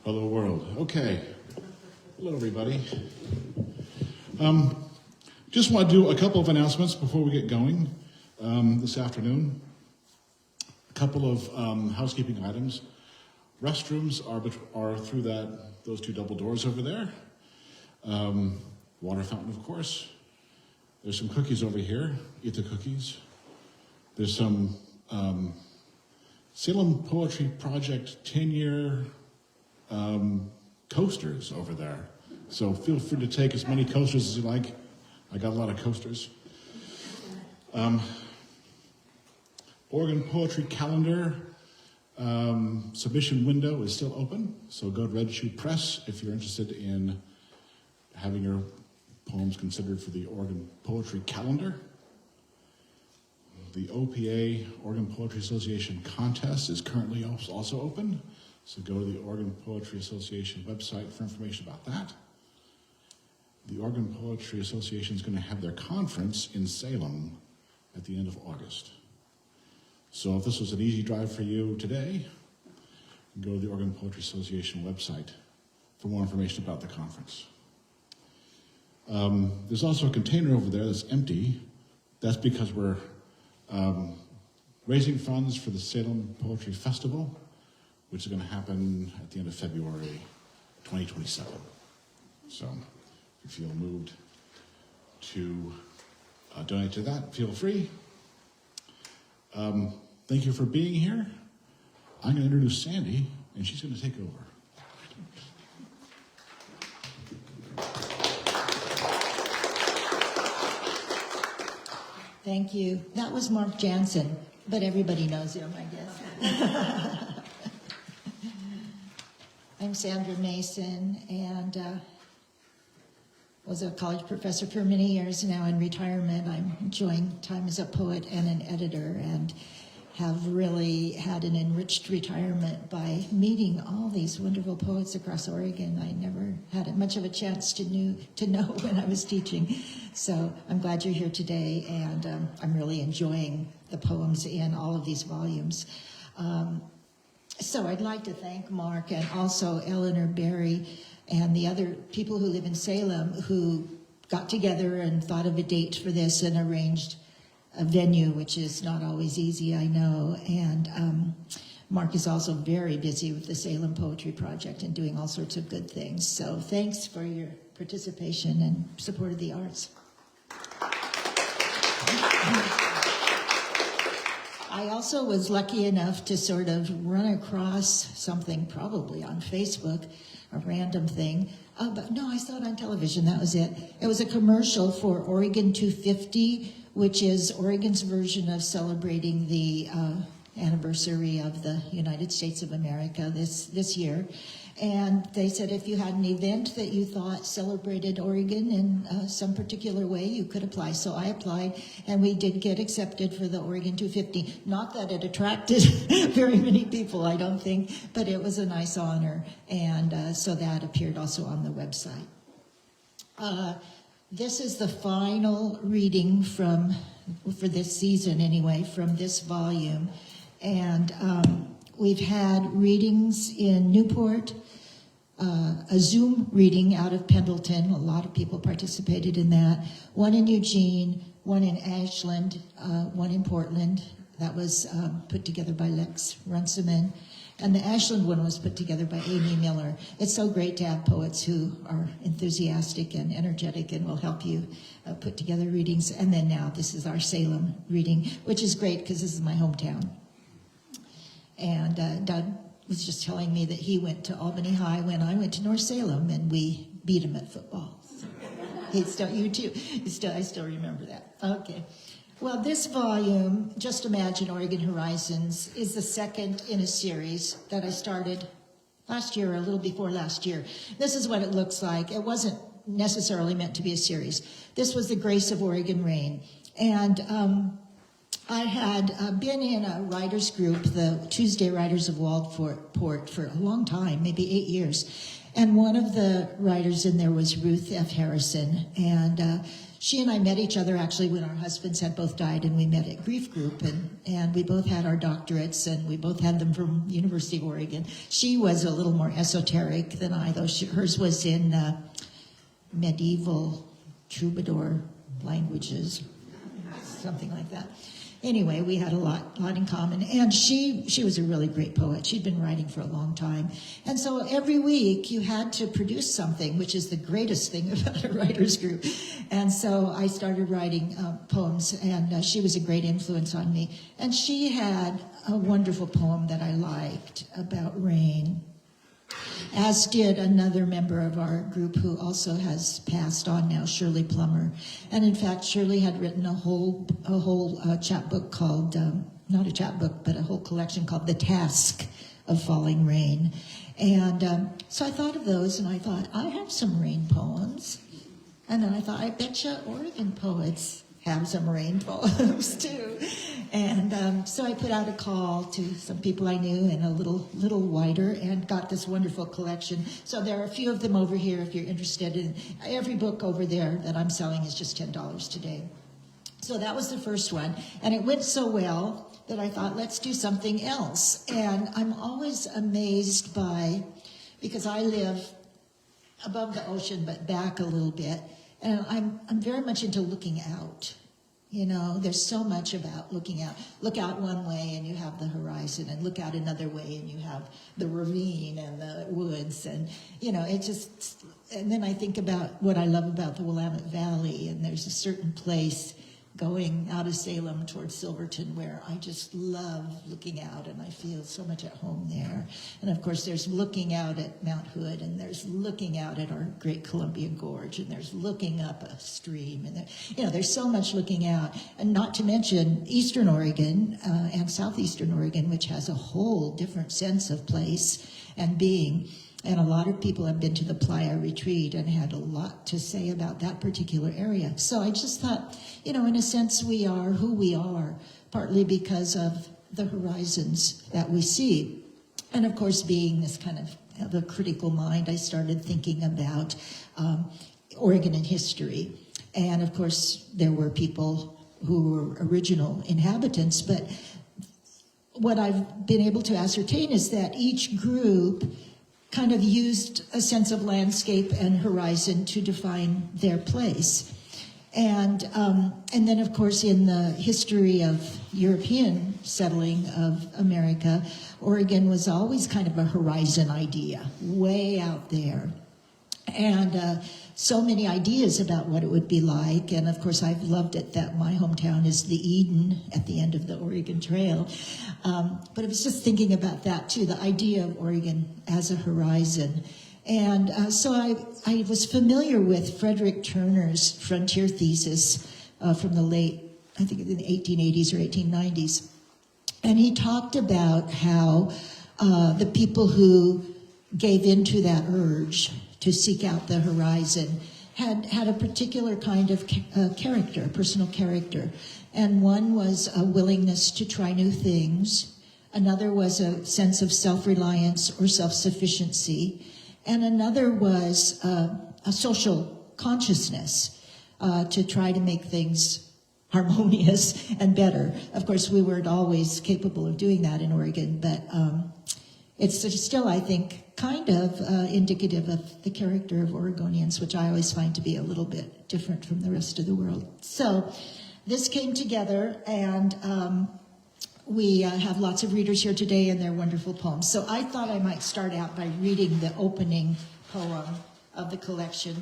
Hello, world. Okay. Hello, everybody. Just want to do a couple of announcements before we get going this afternoon. A couple of housekeeping items. Restrooms are through those two double doors over there. Water fountain, of course. There's some cookies over here. Eat the cookies. There's some Salem Poetry Project 10-year coasters over there. So feel free to take as many coasters as you like. I got a lot of coasters. Oregon Poetry Calendar submission window is still open. So go to Red Shoe Press if you're interested in having your poems considered for the Oregon Poetry Calendar. The OPA, Oregon Poetry Association contest, is currently also open. So go to the Oregon Poetry Association website for information about that. The Oregon Poetry Association is going to have their conference in Salem at the end of August. So if this was an easy drive for you today, go to the Oregon Poetry Association website for more information about the conference. There's also a container over there that's empty. That's because we're raising funds for the Salem Poetry Festival, which is going to happen at the end of February 2027. So if you feel moved to donate to that, feel free. Thank you for being here. I'm going to introduce Sandy, and she's going to take over. Thank you. That was Mark Jansen, but everybody knows him, I guess. I'm Sandra Mason, and was a college professor for many years. Now in retirement, I'm enjoying time as a poet and an editor, and have really had an enriched retirement by meeting all these wonderful poets across Oregon. I never had much of a chance to know when I was teaching. So I'm glad you're here today, and I'm really enjoying the poems in all of these volumes. So I'd like to thank Mark and also Eleanor Berry and the other people who live in Salem who got together and thought of a date for this and arranged a venue, which is not always easy, I know. And Mark is also very busy with the Salem Poetry Project and doing all sorts of good things. So thanks for your participation and support of the arts. I also was lucky enough to sort of run across something probably on Facebook, a random thing. But no, I saw it on television, that was it. It was a commercial for Oregon 250, which is Oregon's version of celebrating the anniversary of the United States of America this year. And they said if you had an event that you thought celebrated Oregon in some particular way, you could apply. So I applied, and we did get accepted for the Oregon 250. Not that it attracted very many people, I don't think, but it was a nice honor. And so that appeared also on the website. This is the final reading for this season anyway, from this volume. And we've had readings in Newport, a Zoom reading out of Pendleton. A lot of people participated in that. One in Eugene, one in Ashland, one in Portland. That was put together by Lex Runciman. And the Ashland one was put together by Amy Miller. It's so great to have poets who are enthusiastic and energetic and will help you put together readings. And then now this is our Salem reading, which is great because this is my hometown. And Doug was just telling me that he went to Albany High when I went to North Salem, and we beat him at football. So you too. I still remember that. Okay. Well, this volume, Just Imagine Oregon Horizons, is the second in a series that I started last year or a little before last year. This is what it looks like. It wasn't necessarily meant to be a series. This was the Grace of Oregon Rain. And I had been in a writers group, the Tuesday Writers of Waldport, for a long time, maybe 8 years. And one of the writers in there was Ruth F. Harrison. And she and I met each other actually when our husbands had both died, and we met at Grief Group, and we both had our doctorates, and we both had them from University of Oregon. She was a little more esoteric than I, though hers was in medieval troubadour languages, something like that. Anyway, we had a lot in common, and she was a really great poet. She'd been writing for a long time, and so every week you had to produce something, which is the greatest thing about a writer's group. And so I started writing poems, and she was a great influence on me. And she had a wonderful poem that I liked about rain, as did another member of our group who also has passed on now, Shirley Plummer. And in fact, Shirley had written a whole chapbook called, not a chapbook, but a whole collection called The Task of Falling Rain. And so I thought of those, and I thought, I have some rain poems. And then I thought, I betcha Oregon poets have some rain poems too. And so I put out a call to some people I knew and a little wider, and got this wonderful collection. So there are a few of them over here if you're interested in. Every book over there that I'm selling is just $10 today. So that was the first one, and it went so well that I thought, let's do something else. And I'm always amazed by, because I live above the ocean but back a little bit, and I'm very much into looking out. You know, there's so much about looking out. Look out one way and you have the horizon, and look out another way and you have the ravine and the woods, and you know, it just, and then I think about what I love about the Willamette Valley, and there's a certain place going out of Salem towards Silverton where I just love looking out, and I feel so much at home there. And of course there's looking out at Mount Hood, and there's looking out at our Great Columbia Gorge, and there's looking up a stream, and there, you know, there's so much looking out. And not to mention Eastern Oregon and Southeastern Oregon, which has a whole different sense of place and being. And a lot of people have been to the Playa Retreat and had a lot to say about that particular area. So I just thought, you know, in a sense, we are who we are, partly because of the horizons that we see. And of course, being this kind of a critical mind, I started thinking about Oregon and history. And of course, there were people who were original inhabitants, but what I've been able to ascertain is that each group kind of used a sense of landscape and horizon to define their place. And then, of course, in the history of European settling of America, Oregon was always kind of a horizon idea, way out there. And so many ideas about what it would be like. And of course, I've loved it that my hometown is the Eden at the end of the Oregon Trail. But I was just thinking about that too, the idea of Oregon as a horizon. And so I was familiar with Frederick Turner's frontier thesis from the late, I think in the 1880s or 1890s. And he talked about how the people who gave into that urge to seek out the horizon had a particular kind of character, personal character. And one was a willingness to try new things. Another was a sense of self-reliance or self-sufficiency. And another was a social consciousness to try to make things harmonious and better. Of course, we weren't always capable of doing that in Oregon, but it's still, I think, kind of indicative of the character of Oregonians, which I always find to be a little bit different from the rest of the world. So this came together, and we have lots of readers here today, and they're wonderful poems. So I thought I might start out by reading the opening poem of the collection,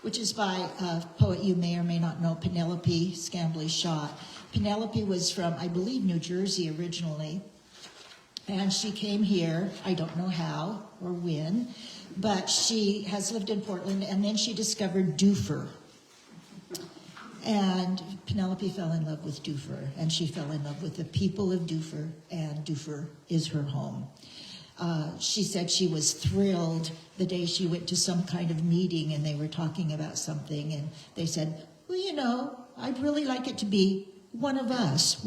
which is by a poet you may or may not know, Penelope Scambly-Schott. Penelope was from, I believe, New Jersey originally. And she came here, I don't know how or when, but she has lived in Portland, and then she discovered Dufur. And Penelope fell in love with Dufur, and she fell in love with the people of Dufur, and Dufur is her home. She said she was thrilled the day she went to some kind of meeting, and they were talking about something, and they said, well, you know, I'd really like it to be one of us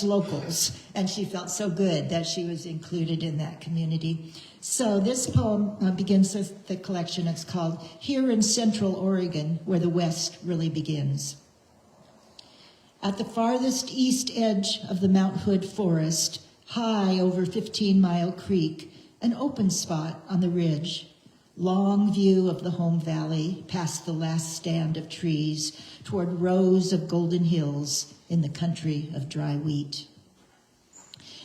locals. And she felt so good that she was included in that community. So this poem begins with the collection. It's called Here in Central Oregon, Where the West Really Begins. At the farthest east edge of the Mount Hood forest, high over 15 Mile Creek, an open spot on the ridge, long view of the home valley past the last stand of trees toward rows of golden hills in the country of dry wheat.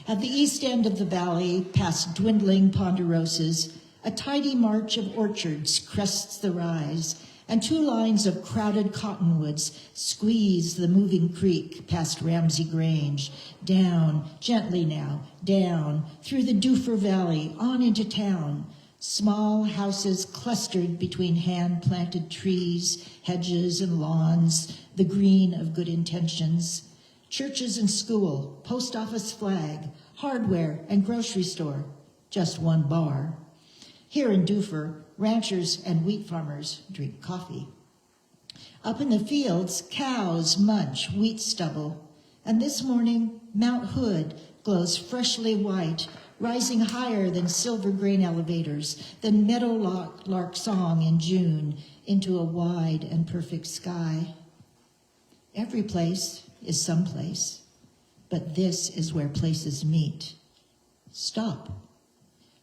At the east end of the valley, past dwindling ponderosas, a tidy march of orchards crests the rise, and 2 lines of crowded cottonwoods squeeze the moving creek past Ramsey Grange, down, gently now, down, through the Doofer Valley, on into town. Small houses clustered between hand-planted trees, hedges and lawns, the green of good intentions. Churches and school, post office flag, hardware and grocery store, just one bar. Here in Doofer, ranchers and wheat farmers drink coffee. Up in the fields, cows munch wheat stubble. And this morning, Mount Hood glows freshly white, rising higher than silver grain elevators, than meadowlark song in June, into a wide and perfect sky. Every place is someplace, but this is where places meet. Stop.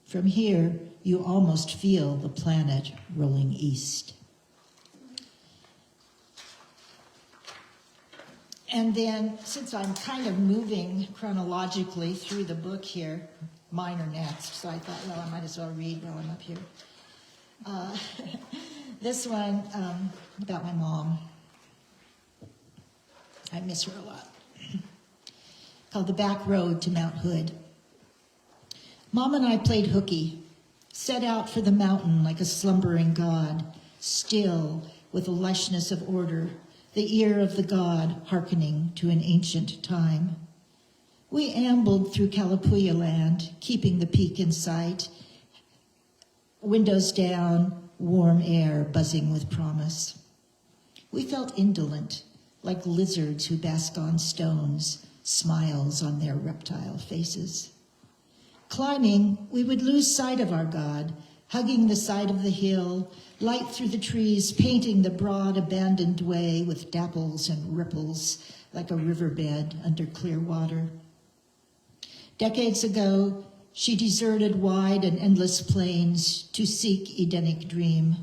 From here, you almost feel the planet rolling east. And then, since I'm kind of moving chronologically through the book here, mine are next, so I thought, well, I might as well read while I'm up here. This one, about my mom. I miss her a lot. Called The Back Road to Mount Hood. Mom and I played hooky, set out for the mountain like a slumbering god, still with a lushness of order, the ear of the god hearkening to an ancient time. We ambled through Kalapuya land, keeping the peak in sight, windows down, warm air buzzing with promise. We felt indolent, like lizards who bask on stones, smiles on their reptile faces. Climbing, we would lose sight of our God, hugging the side of the hill, light through the trees, painting the broad abandoned way with dapples and ripples like a riverbed under clear water. Decades ago, she deserted wide and endless plains to seek Edenic dream,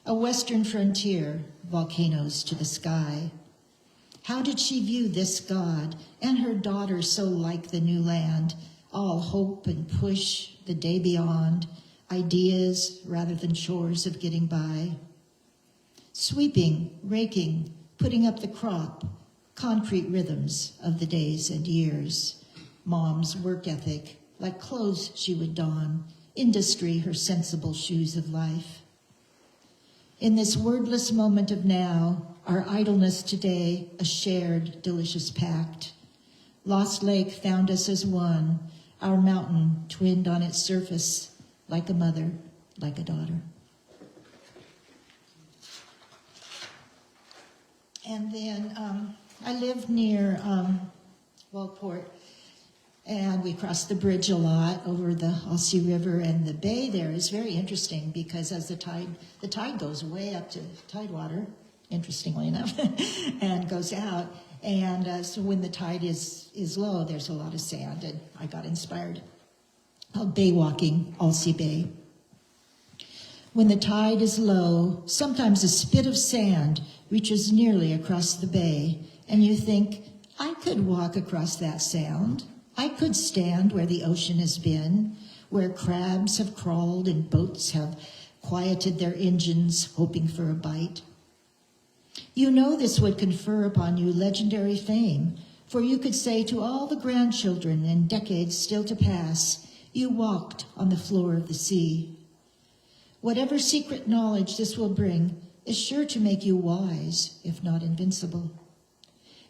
a western frontier, volcanoes to the sky. How did she view this God and her daughter so like the new land, all hope and push, the day beyond, ideas rather than chores of getting by? Sweeping, raking, putting up the crop, concrete rhythms of the days and years. Mom's work ethic, like clothes she would don, industry her sensible shoes of life. In this wordless moment of now, our idleness today, a shared, delicious pact. Lost Lake found us as one, our mountain twinned on its surface, like a mother, like a daughter. And then I live near Wellport, and we cross the bridge a lot over the Alsea River, and the bay there is very interesting because as the tide goes way up to tidewater, interestingly enough, and goes out. And so when the tide is low, there's a lot of sand, and I got inspired. Bay walking, Alsea Bay. When the tide is low, sometimes a spit of sand reaches nearly across the bay, and you think, I could walk across that sand. I could stand where the ocean has been, where crabs have crawled and boats have quieted their engines, hoping for a bite. You know this would confer upon you legendary fame, for you could say to all the grandchildren in decades still to pass, you walked on the floor of the sea. Whatever secret knowledge this will bring is sure to make you wise, if not invincible.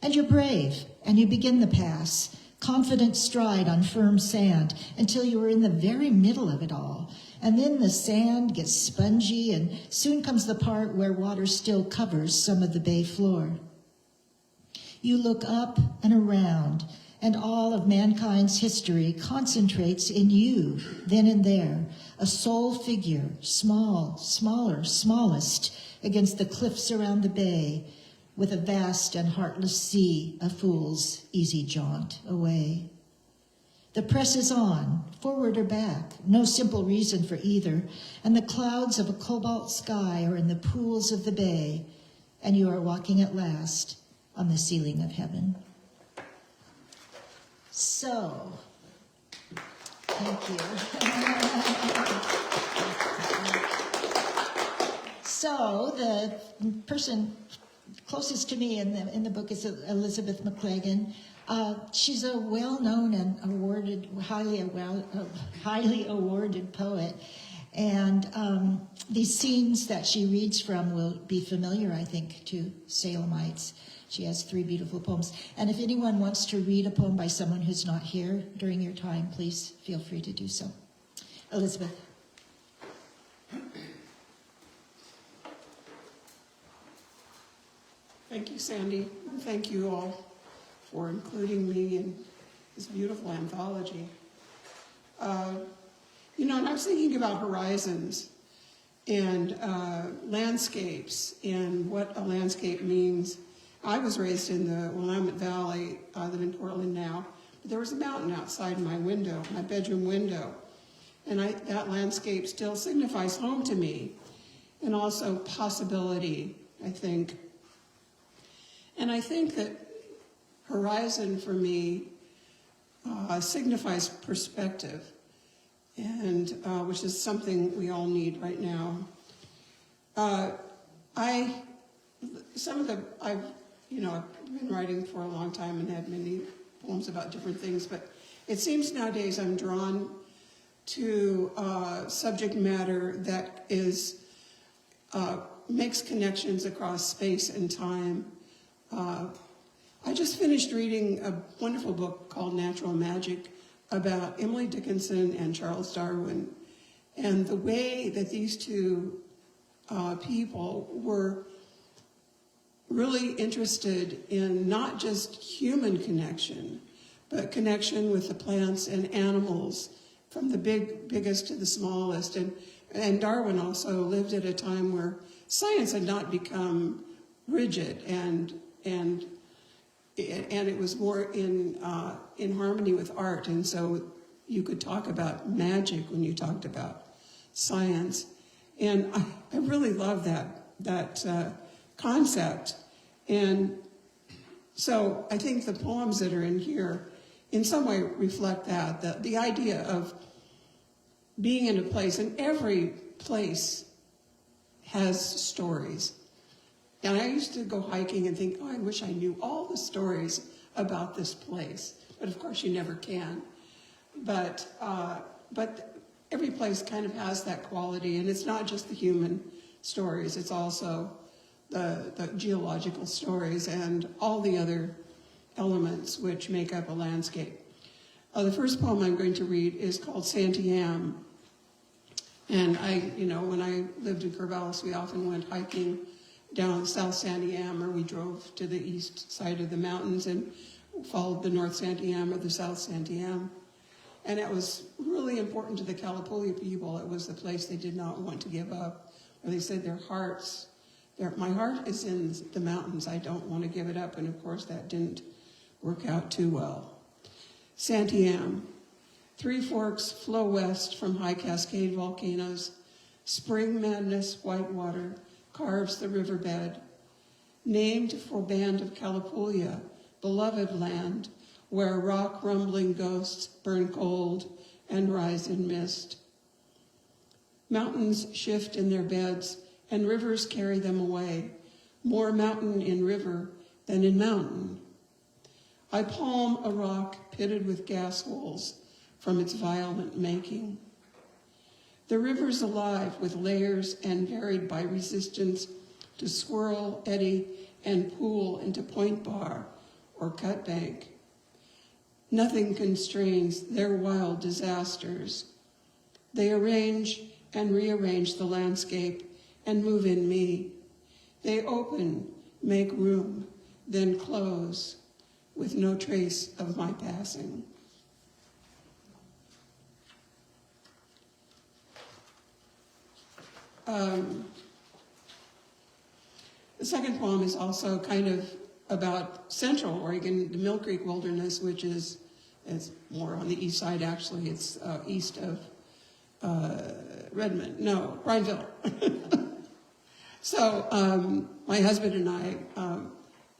And you're brave, and you begin the pass, confident stride on firm sand until you are in the very middle of it all. And then the sand gets spongy, and soon comes the part where water still covers some of the bay floor. You look up and around, and all of mankind's history concentrates in you, then and there, a sole figure, small, smaller, smallest, against the cliffs around the bay, with a vast and heartless sea of fools easy jaunt away. The press is on, forward or back, no simple reason for either, and the clouds of a cobalt sky are in the pools of the bay, and you are walking at last on the ceiling of heaven. So, thank you. So, the person closest to me in the book is Elizabeth McClagan. She's a well-known and highly awarded poet. And these scenes that she reads from will be familiar, I think, to Salemites. She has 3 beautiful poems. And if anyone wants to read a poem by someone who's not here during your time, please feel free to do so. Elizabeth. Thank you, Sandy. And thank you all for including me in this beautiful anthology. And I was thinking about horizons and landscapes and what a landscape means. I was raised in the Willamette Valley. I live in Portland now. But there was a mountain outside my window, my bedroom window. And that landscape still signifies home to me, and also possibility, I think. And I think that horizon for me signifies perspective, and which is something we all need right now. I've been writing for a long time and had many poems about different things, but it seems nowadays I'm drawn to subject matter that makes connections across space and time. I just finished reading a wonderful book called Natural Magic about Emily Dickinson and Charles Darwin, and the way that these two people were really interested in not just human connection, but connection with the plants and animals, from the biggest to the smallest. And Darwin also lived at a time where science had not become rigid, and it was more in harmony with art, and so you could talk about magic when you talked about science. And I really love that concept. And so I think the poems that are in here in some way reflect that, the idea of being in a place, and every place has stories. And I used to go hiking and think, I wish I knew all the stories about this place. But of course you never can. But every place kind of has that quality, and it's not just the human stories, it's also the geological stories and all the other elements which make up a landscape. The first poem I'm going to read is called Santiam. And when I lived in Corvallis, we often went hiking down South Santiam, or we drove to the east side of the mountains and followed the North Santiam or the South Santiam. And it was really important to the Kalapuya people. It was the place they did not want to give up. Or they said my heart is in the mountains. I don't want to give it up. And of course that didn't work out too well. Santiam. 3 forks flow west from high cascade volcanoes. Spring madness, white water, carves the riverbed. Named for band of Kalapuya, beloved land, where rock rumbling ghosts burn cold and rise in mist. Mountains shift in their beds, and rivers carry them away, more mountain in river than in mountain. I palm a rock pitted with gas holes from its violent making. The river's alive with layers and varied by resistance to swirl, eddy, and pool into point bar or cut bank. Nothing constrains their wild disasters. They arrange and rearrange the landscape and move in me. They open, make room, then close, with no trace of my passing. The second poem is also kind of about Central Oregon, the Mill Creek Wilderness, which is more on the east side, actually. It's east of Brineville. So my husband and I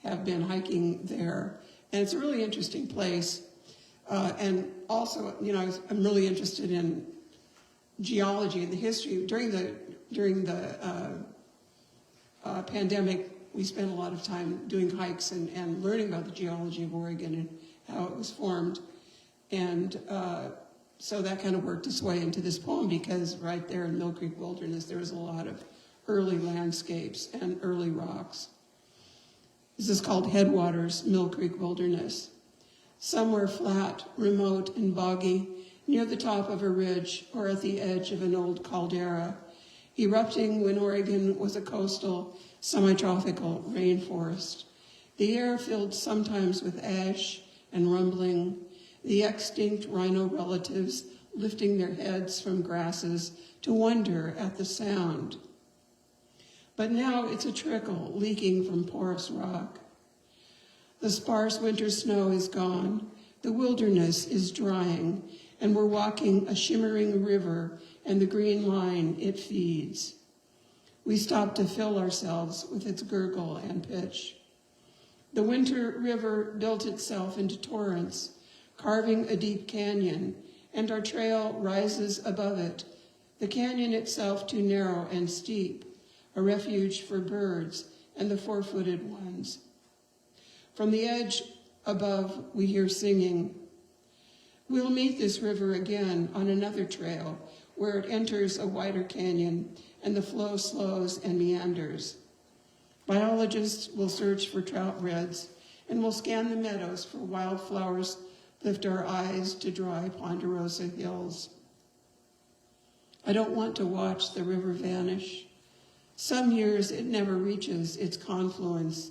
have been hiking there, and it's a really interesting place. And also, I'm really interested in geology and the history. During the pandemic, we spent a lot of time doing hikes and learning about the geology of Oregon and how it was formed. And so that kind of worked its way into this poem, because right there in Mill Creek Wilderness, there was a lot of early landscapes and early rocks. This is called Headwaters, Mill Creek Wilderness. Somewhere flat, remote, and boggy, near the top of a ridge or at the edge of an old caldera, erupting when Oregon was a coastal, semi-tropical rainforest. The air filled sometimes with ash and rumbling, the extinct rhino relatives lifting their heads from grasses to wonder at the sound. But now it's a trickle leaking from porous rock. The sparse winter snow is gone, the wilderness is drying, and we're walking a shimmering river and the green line it feeds. We stop to fill ourselves with its gurgle and pitch. The winter river built itself into torrents, carving a deep canyon, and our trail rises above it, the canyon itself too narrow and steep, a refuge for birds and the four-footed ones. From the edge above, we hear singing. We'll meet this river again on another trail where it enters a wider canyon and the flow slows and meanders. Biologists will search for trout redds and will scan the meadows for wildflowers, lift our eyes to dry ponderosa hills. I don't want to watch the river vanish. Some years it never reaches its confluence,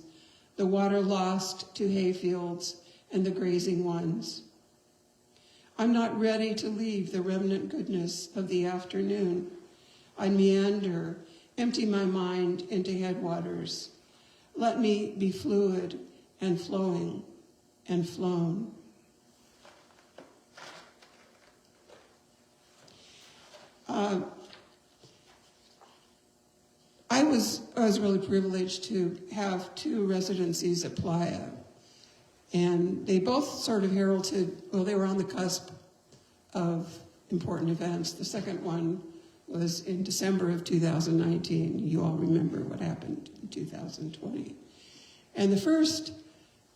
the water lost to hayfields and the grazing ones. I'm not ready to leave the remnant goodness of the afternoon. I meander, empty my mind into headwaters. Let me be fluid and flowing and flown. I was really privileged to have 2 residencies at Playa, and they both sort of heralded, well, they were on the cusp of important events. The second one was in December of 2019. You all remember what happened in 2020. And the first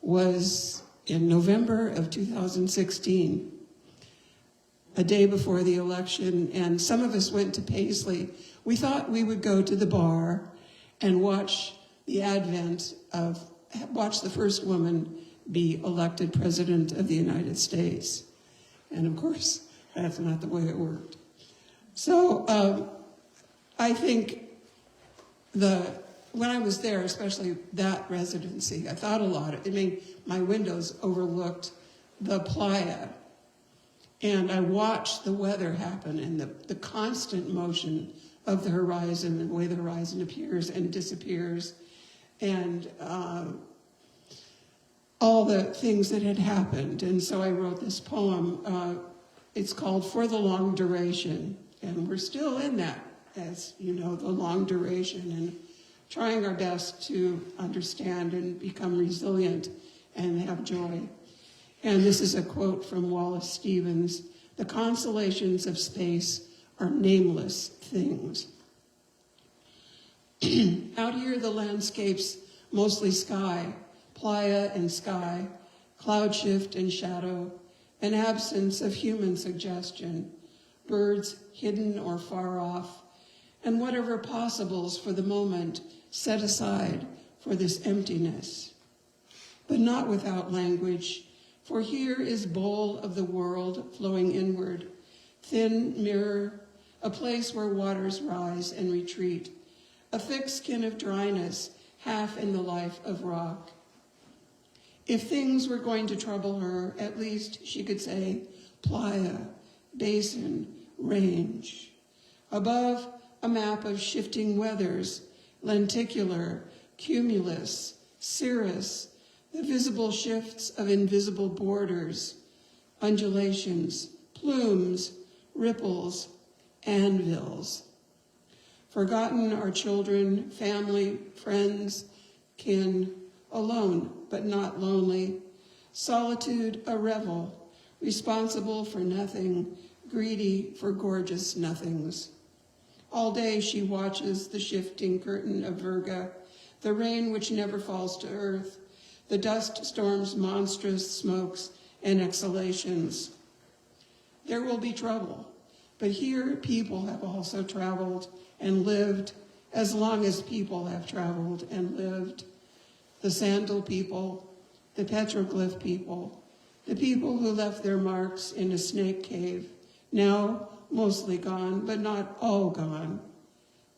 was in November of 2016, a day before the election, and some of us went to Paisley. We thought we would go to the bar and watch the first woman be elected president of the United States. And of course, that's not the way it worked. So I think when I was there, especially that residency, I thought a lot. My windows overlooked the playa, and I watched the weather happen and the constant motion of the horizon and the way the horizon appears and disappears, and all the things that had happened. And so I wrote this poem. It's called For the Long Duration, and we're still in that, as you know, the long duration, and trying our best to understand and become resilient and have joy. And this is a quote from Wallace Stevens: "The consolations of space are nameless things." Out here, the landscape's mostly sky, playa and sky, cloud shift and shadow, an absence of human suggestion, birds hidden or far off, and whatever possibles for the moment set aside for this emptiness. But not without language, for here is bowl of the world flowing inward, thin mirror, a place where waters rise and retreat, a thick skin of dryness, half in the life of rock. If things were going to trouble her, at least she could say playa, basin, range. Above, a map of shifting weathers, lenticular, cumulus, cirrus, the visible shifts of invisible borders, undulations, plumes, ripples, anvils. Forgotten are children, family, friends, kin, alone but not lonely. Solitude a revel, responsible for nothing, greedy for gorgeous nothings. All day she watches the shifting curtain of Virga, the rain which never falls to earth, the dust storm's monstrous smokes and exhalations. There will be trouble, but here people have also traveled and lived as long as people have traveled and lived. The sandal people, the petroglyph people, the people who left their marks in a snake cave, now mostly gone, but not all gone.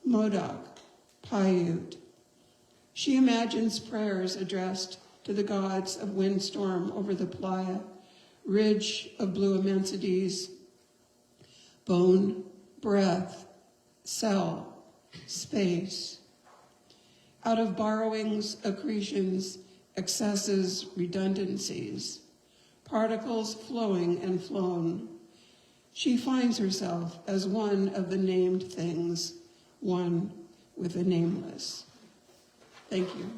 Modoc, Paiute. She imagines prayers addressed to the gods of windstorm over the playa, ridge of blue immensities, bone, breath, cell, space. Out of borrowings, accretions, excesses, redundancies, particles flowing and flown, she finds herself as one of the named things, one with the nameless. Thank you.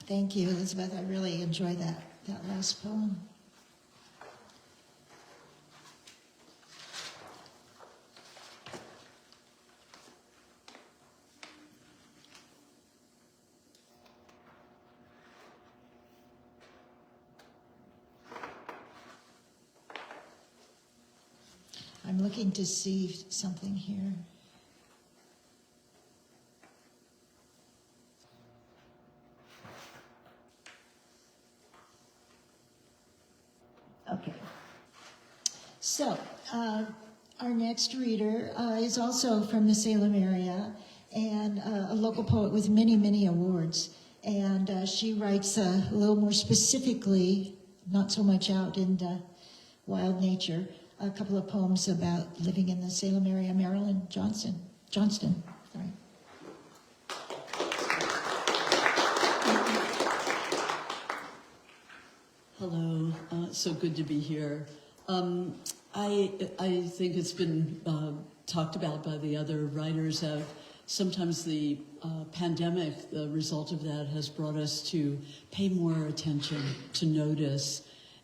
Thank you, Elizabeth. I really enjoyed that last poem. I'm looking to see something here. Okay. So, our next reader is also from the Salem area and a local poet with many, many awards. And she writes a little more specifically, not so much out in the wild nature, a couple of poems about living in the Salem area. Marilyn Johnston. Sorry. Hello, so good to be here. I think it's been talked about by the other writers. Sometimes the pandemic, the result of that has brought us to pay more attention, to notice.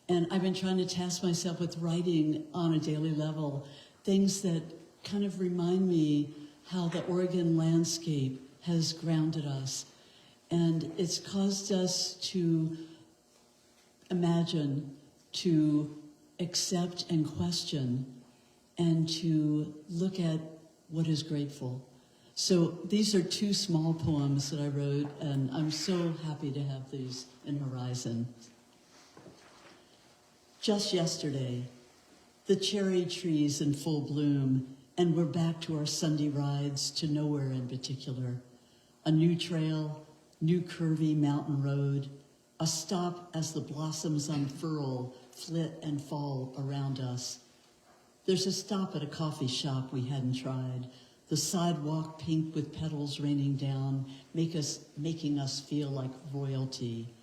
And I've been trying to task myself with writing on a daily level, things that kind of remind me how the Oregon landscape has grounded us. And it's caused us to imagine, to accept and question, and to look at what is grateful. So these are two small poems that I wrote, and I'm so happy to have these in Horizon. Just yesterday, the cherry trees in full bloom, and we're back to our Sunday rides to nowhere in particular. A new trail, new curvy mountain road, a stop as the blossoms unfurl, flit and fall around us. There's a stop at a coffee shop we hadn't tried, the sidewalk pink with petals raining down, making us feel like royalty.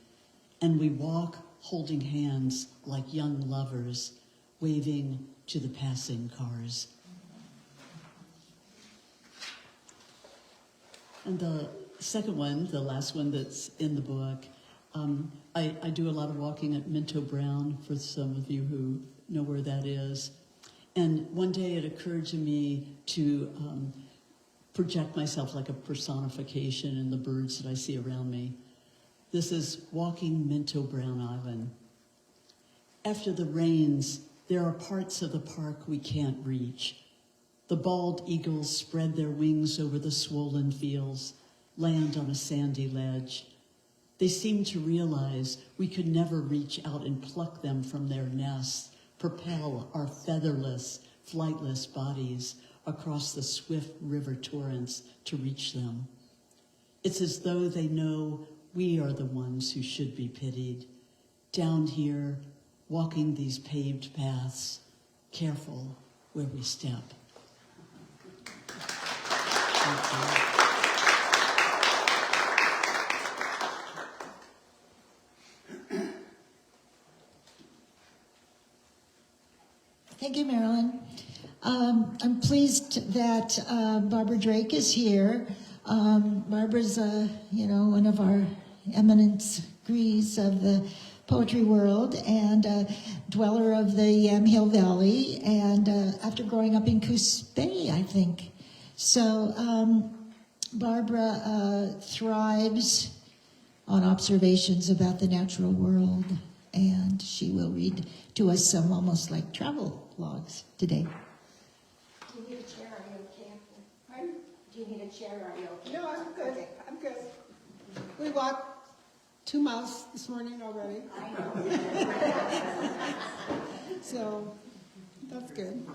And we walk holding hands like young lovers, waving to the passing cars. And the second one, the last one that's in the book, I do a lot of walking at Minto Brown, for some of you who know where that is. And one day it occurred to me to project myself like a personification in the birds that I see around me. This is walking Minto Brown Island. After the rains, there are parts of the park we can't reach. The bald eagles spread their wings over the swollen fields, land on a sandy ledge. They seem to realize we could never reach out and pluck them from their nests, propel our featherless, flightless bodies across the swift river torrents to reach them. It's as though they know we are the ones who should be pitied. Down here, walking these paved paths, careful where we step. Thank you. Thank you, Marilyn. I'm pleased that Barbara Drake is here. Barbara's, one of our eminent degrees of the poetry world and a dweller of the Yamhill Valley, and after growing up in Coos Bay, I think. So Barbara thrives on observations about the natural world, and she will read to us some almost like travel logs today. Do you need a chair? Are you okay? Pardon? Do you need a chair? Are you okay? No, I'm good. Okay. I'm good. We walked 2 miles this morning already, I know. so that's good.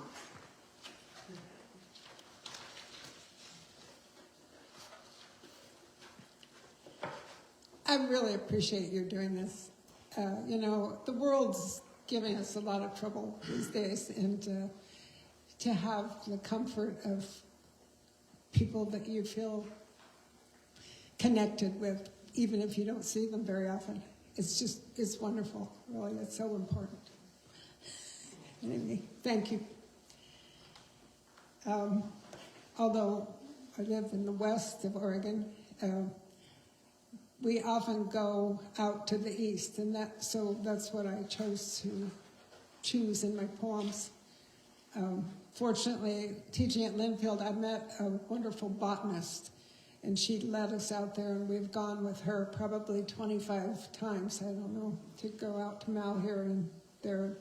I really appreciate you doing this. The world's giving us a lot of trouble these days, and to have the comfort of people that you feel connected with, even if you don't see them very often, it's wonderful. Really, it's so important. Anyway, thank you. Although I live in the west of Oregon, we often go out to the east, and that's what I chose to choose in my poems. Fortunately, teaching at Linfield, I met a wonderful botanist, and she led us out there, and we've gone with her probably 25 times, I don't know, to go out to Malheur and there,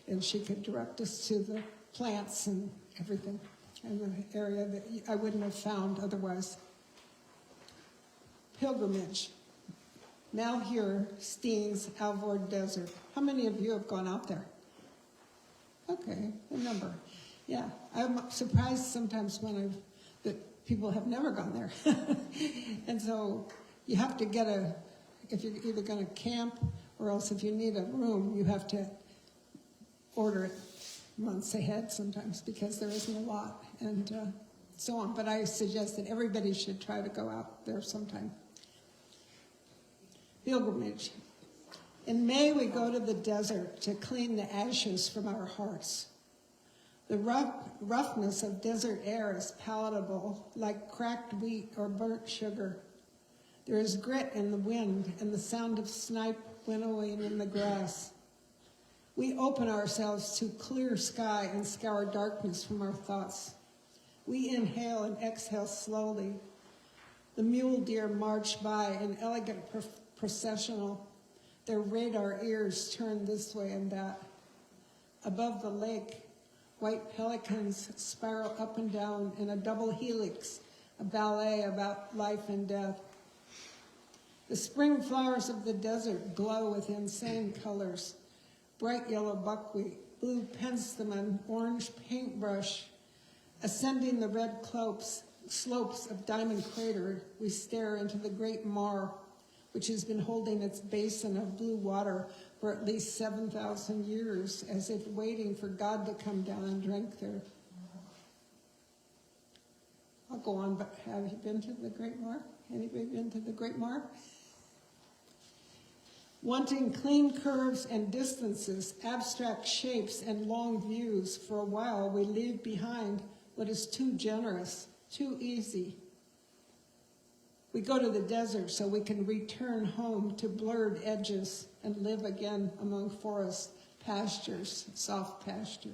and she could direct us to the plants and everything in the area that I wouldn't have found otherwise. Pilgrimage. Malheur, Steens, Alvord Desert. How many of you have gone out there? Okay, a number. Yeah, I'm surprised sometimes that people have never gone there. And so you have to if you're either going to camp or else if you need a room, you have to order it months ahead sometimes because there isn't a lot and so on. But I suggest that everybody should try to go out there sometime. Pilgrimage. In May, we go to the desert to clean the ashes from our hearts. The roughness of desert air is palatable, like cracked wheat or burnt sugar. There is grit in the wind and the sound of snipe winnowing in the grass. We open ourselves to clear sky and scour darkness from our thoughts. We inhale and exhale slowly. The mule deer march by in elegant processional, their radar ears turned this way and that. Above the lake, white pelicans spiral up and down in a double helix, a ballet about life and death. The spring flowers of the desert glow with insane colors. Bright yellow buckwheat, blue penstemon, orange paintbrush. Ascending the red slopes of Diamond Crater, we stare into the great Mar, which has been holding its basin of blue water for at least 7,000 years, as if waiting for God to come down and drink there. I'll go on, but have you been to the Great Mar? Anybody been to the Great Mar? Wanting clean curves and distances, abstract shapes and long views, for a while we leave behind what is too generous, too easy. We go to the desert so we can return home to blurred edges and live again among forest pastures, soft pasture.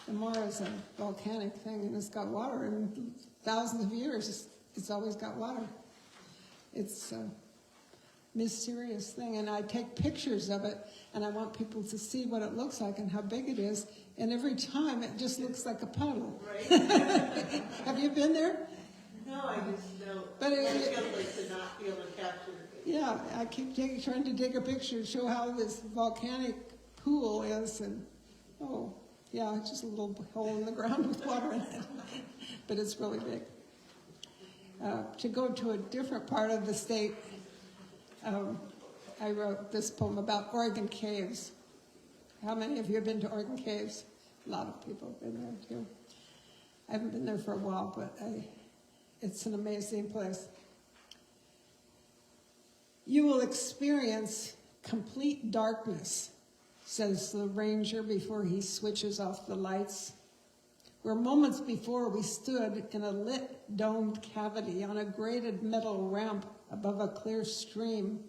The Mar is a volcanic thing, and it's got water, and thousands of years it's always got water. It's a mysterious thing, and I take pictures of it, and I want people to see what it looks like and how big it is, and every time it just looks like a puddle. Right. Have you been there? No, I just know. But I feel like to not be able to capture it. Yeah, I keep trying to take a picture to show how this volcanic pool is, and oh, yeah, it's just a little hole in the ground with water in it, but it's really big. To go to a different part of the state, I wrote this poem about Oregon caves. How many of you have been to Oregon caves? A lot of people have been there too. I haven't been there for a while, but it's an amazing place. You will experience complete darkness, says the ranger before he switches off the lights. Where moments before we stood in a lit domed cavity on a graded metal ramp above a clear stream,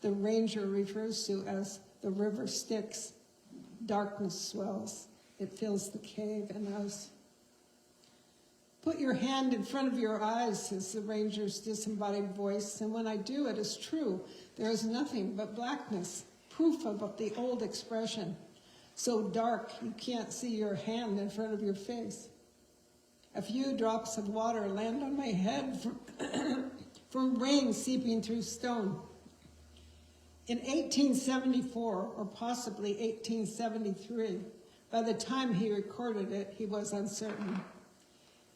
the ranger refers to as the river Styx. Darkness swells. It fills the cave and us. Put your hand in front of your eyes, says the ranger's disembodied voice, and when I do, it is true. There is nothing but blackness, proof of the old expression. So dark you can't see your hand in front of your face. A few drops of water land on my head from rain seeping through stone. In 1874, or possibly 1873, by the time he recorded it, he was uncertain.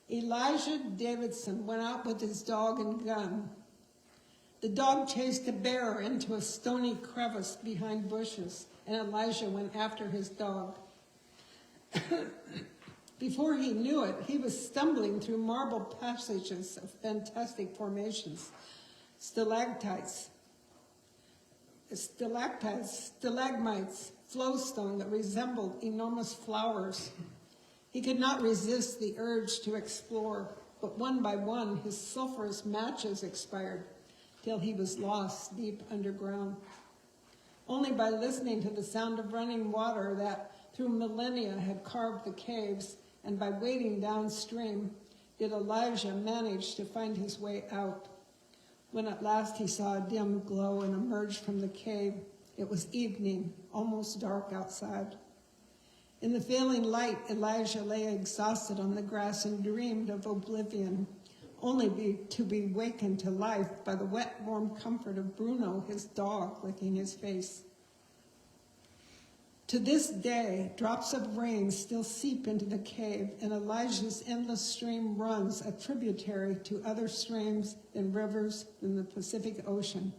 Elijah Davidson went out with his dog and gun. The dog chased a bear into a stony crevice behind bushes, and Elijah went after his dog. Before he knew it, he was stumbling through marble passages of fantastic formations, stalactites, stalagmites, flowstone that resembled enormous flowers. He could not resist the urge to explore, but one by one his sulfurous matches expired, till he was lost deep underground. Only by listening to the sound of running water that through millennia had carved the caves, and by wading downstream, did Elijah manage to find his way out. When at last he saw a dim glow and emerged from the cave, it was evening, almost dark outside. In the failing light, Elijah lay exhausted on the grass and dreamed of oblivion, only to be wakened to life by the wet, warm comfort of Bruno, his dog, licking his face. To this day, drops of rain still seep into the cave, and Elijah's endless stream runs, a tributary to other streams and rivers in the Pacific Ocean.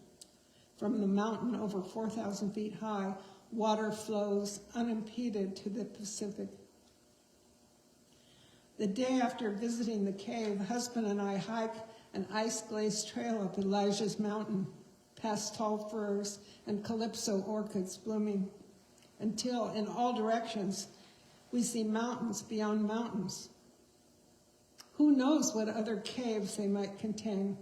From the mountain over 4,000 feet high, water flows unimpeded to the Pacific. The day after visiting the cave, husband and I hike an ice-glazed trail up Elijah's mountain, past tall firs and calypso orchids blooming, until in all directions we see mountains beyond mountains. Who knows what other caves they might contain?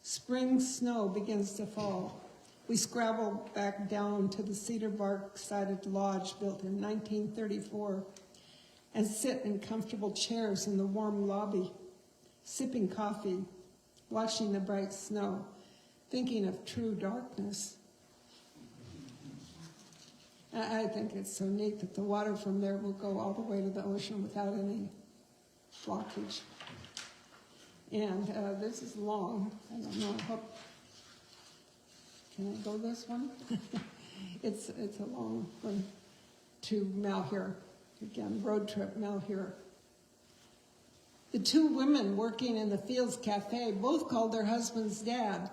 Spring snow begins to fall. We scrabble back down to the cedar bark-sided lodge built in 1934 and sit in comfortable chairs in the warm lobby, sipping coffee, watching the bright snow, thinking of true darkness. I think it's so neat that the water from there will go all the way to the ocean without any blockage. And this is long. I don't know. I hope. Can I go this one? It's a long one to Malheur. Again, road trip, Malheur. The two women working in the Fields Cafe both called their husbands Dad.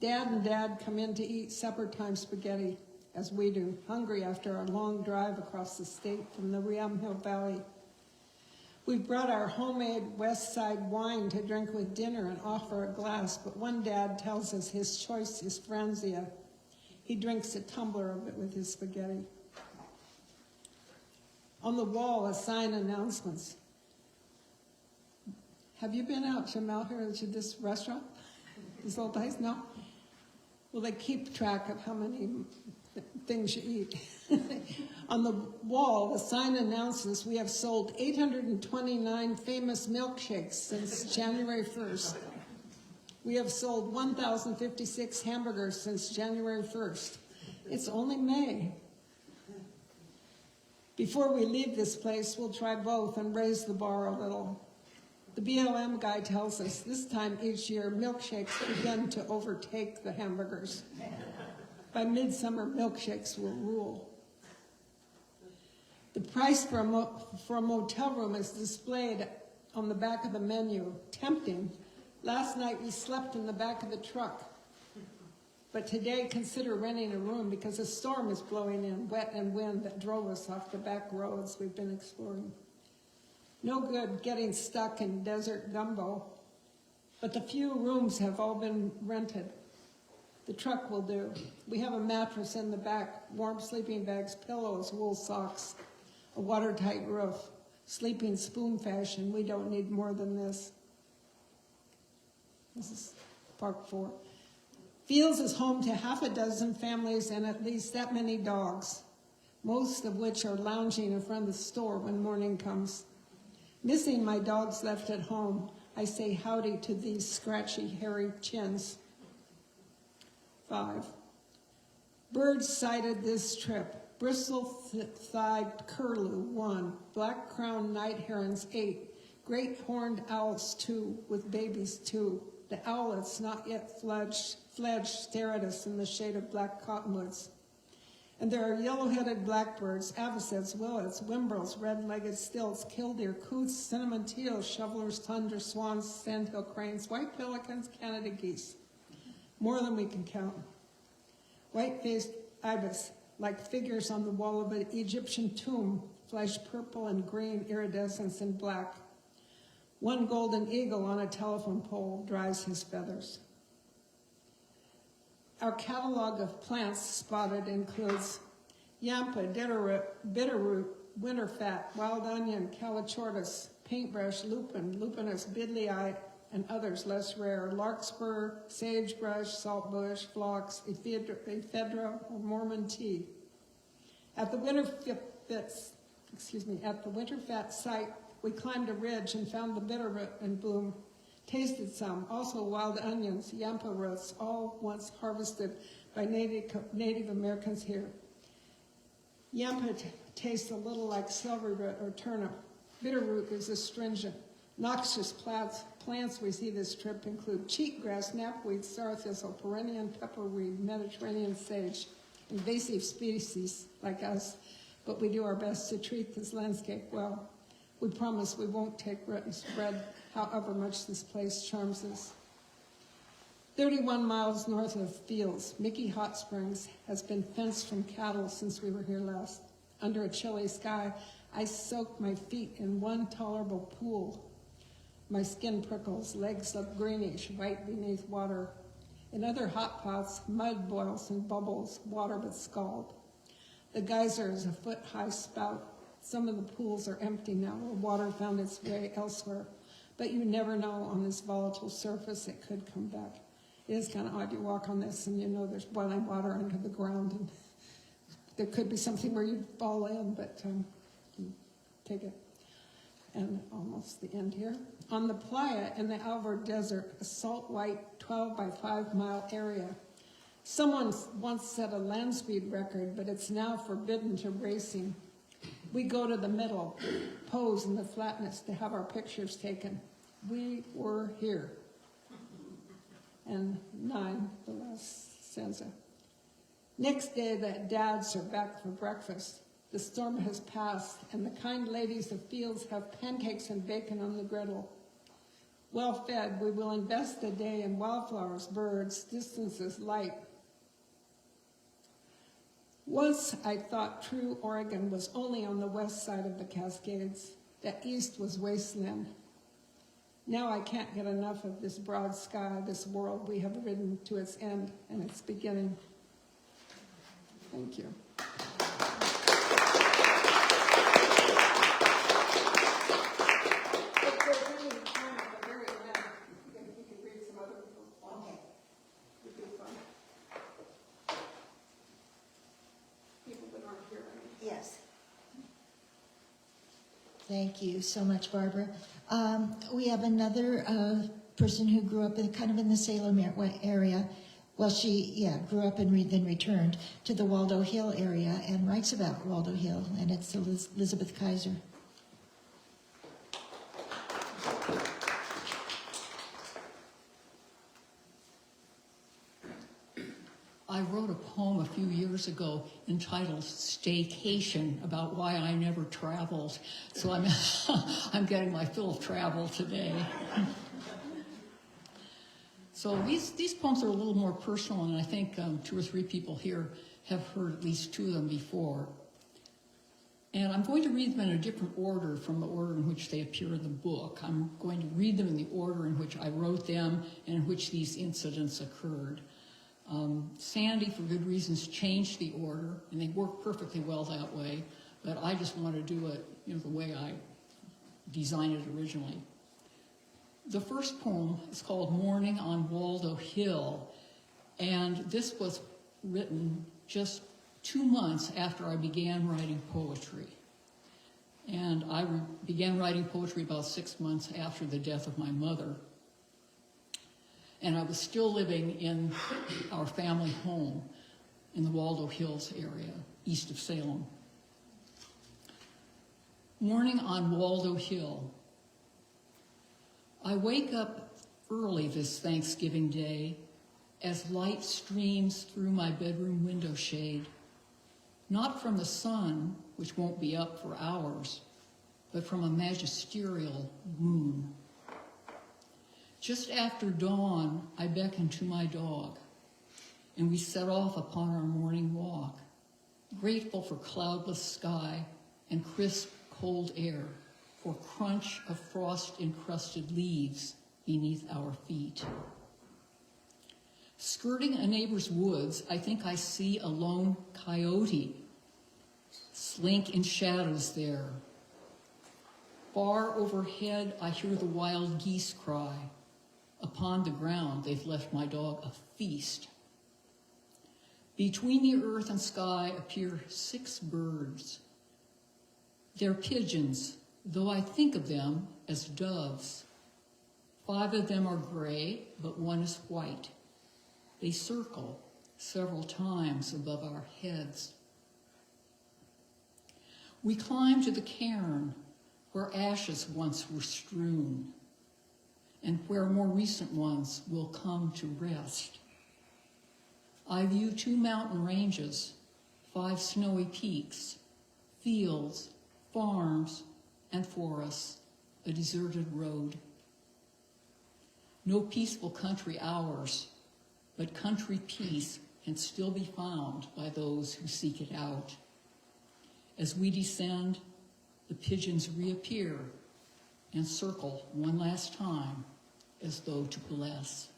Dad and Dad come in to eat supper time spaghetti, as we do, hungry after our long drive across the state from the Salem Valley. We brought our homemade West Side wine to drink with dinner and offer a glass, but one dad tells us his choice is Franzia. He drinks a tumbler of it with his spaghetti. On the wall, a sign announcements. Have you been out to Malheur, to this restaurant? This old place? No? Well, they keep track of how many things you eat. On the wall, the sign announces we have sold 829 famous milkshakes since January 1st. We have sold 1,056 hamburgers since January 1st. It's only May. Before we leave this place, we'll try both and raise the bar a little. The BLM guy tells us this time each year, milkshakes begin to overtake the hamburgers. By midsummer, milkshakes will rule. The price for a motel room is displayed on the back of the menu. Tempting. Last night we slept in the back of the truck. But today, consider renting a room because a storm is blowing in, wet and wind that drove us off the back roads we've been exploring. No good getting stuck in desert gumbo, but the few rooms have all been rented. The truck will do. We have a mattress in the back, warm sleeping bags, pillows, wool socks, a watertight roof, sleeping spoon fashion. We don't need more than this. This is part 4. Fields is home to half a dozen families and at least that many dogs, most of which are lounging in front of the store when morning comes. Missing my dogs left at home, I say howdy to these scratchy, hairy chins. 5. Birds sighted this trip. Bristle-thighed curlew, 1. Black-crowned night herons, 8. Great horned owls, 2, with babies, 2. The owlets, not yet fledged, stare at us in the shade of black cottonwoods. And there are yellow-headed blackbirds, avocets, willets, whimbrels, red-legged stilts, killdeer, coots, cinnamon teals, shovelers, tundra swans, sandhill cranes, white pelicans, Canada geese. More than we can count. White-faced ibis, like figures on the wall of an Egyptian tomb, flesh purple and green, iridescence and black. One golden eagle on a telephone pole dries his feathers. Our catalog of plants spotted includes yampa, bitterroot, winterfat, wild onion, calichortus, paintbrush, lupin, lupinus, bidlii, and others less rare, larkspur, sagebrush, saltbush, phlox, ephedra, or Mormon tea. At the winterfat site, we climbed a ridge and found the bitterroot in bloom. Tasted some, also wild onions, yampa roots, all once harvested by Native Americans here. Yampa tastes a little like celery root or turnip. Bitterroot is astringent. Noxious plants we see this trip include cheatgrass, knapweed, star thistle, perennial pepperweed, Mediterranean sage, invasive species like us, but we do our best to treat this landscape well. We promise we won't take root and spread however much this place charms us. 31 miles north of Fields, Mickey Hot Springs has been fenced from cattle since we were here last. Under a chilly sky, I soak my feet in one tolerable pool. My skin prickles, legs look greenish, right beneath water. In other hot pots, mud boils and bubbles, water but scald. The geyser is a foot-high spout. Some of the pools are empty now, where water found its way elsewhere. But you never know on this volatile surface, it could come back. It is kind of odd. You walk on this and you know there's boiling water under the ground, and there could be something where you fall in, but you take it. And almost the end here. On the playa in the Alvord Desert, a salt white 12 by 5 mile area. Someone once set a land speed record, but it's now forbidden to racing. We go to the middle, pose in the flatness to have our pictures taken. We were here. And 9, the last stanza. Next day, the dads are back for breakfast. The storm has passed, and the kind ladies of Fields have pancakes and bacon on the griddle. Well fed, we will invest the day in wildflowers, birds, distances, light. Once I thought true Oregon was only on the west side of the Cascades, that east was wasteland. Now I can't get enough of this broad sky, this world we have ridden to its end and its beginning. Thank you. Yes. Thank you so much, Barbara. We have another person who grew up in the Salem area. Well, she grew up and then returned to the Waldo Hill area and writes about Waldo Hill, and it's Elizabeth Kaiser. I wrote a poem a few years ago entitled Staycation, about why I never traveled. So I'm getting my fill of travel today. So these poems are a little more personal, and I think 2 or 3 people here have heard at least 2 of them before. And I'm going to read them in a different order from the order in which they appear in the book. I'm going to read them in the order in which I wrote them and in which these incidents occurred. Sandy, for good reasons, changed the order, and they work perfectly well that way, but I just want to do it, the way I designed it originally. The first poem is called Morning on Waldo Hill, and this was written just 2 months after I began writing poetry. And I began writing poetry about 6 months after the death of my mother. And I was still living in our family home in the Waldo Hills area, east of Salem. Morning on Waldo Hill. I wake up early this Thanksgiving Day as light streams through my bedroom window shade, not from the sun, which won't be up for hours, but from a magisterial moon. Just after dawn, I beckon to my dog, and we set off upon our morning walk, grateful for cloudless sky and crisp, cold air, for crunch of frost-encrusted leaves beneath our feet. Skirting a neighbor's woods, I think I see a lone coyote slink in shadows there. Far overhead, I hear the wild geese cry. Upon the ground, they've left my dog a feast. Between the earth and sky appear 6 birds. They're pigeons, though I think of them as doves. 5 of them are gray, but 1 is white. They circle several times above our heads. We climb to the cairn where ashes once were strewn, and where more recent ones will come to rest. I view 2 mountain ranges, 5 snowy peaks, fields, farms, and forests, a deserted road. No peaceful country ours, but country peace can still be found by those who seek it out. As we descend, the pigeons reappear and circle one last time as though to bless.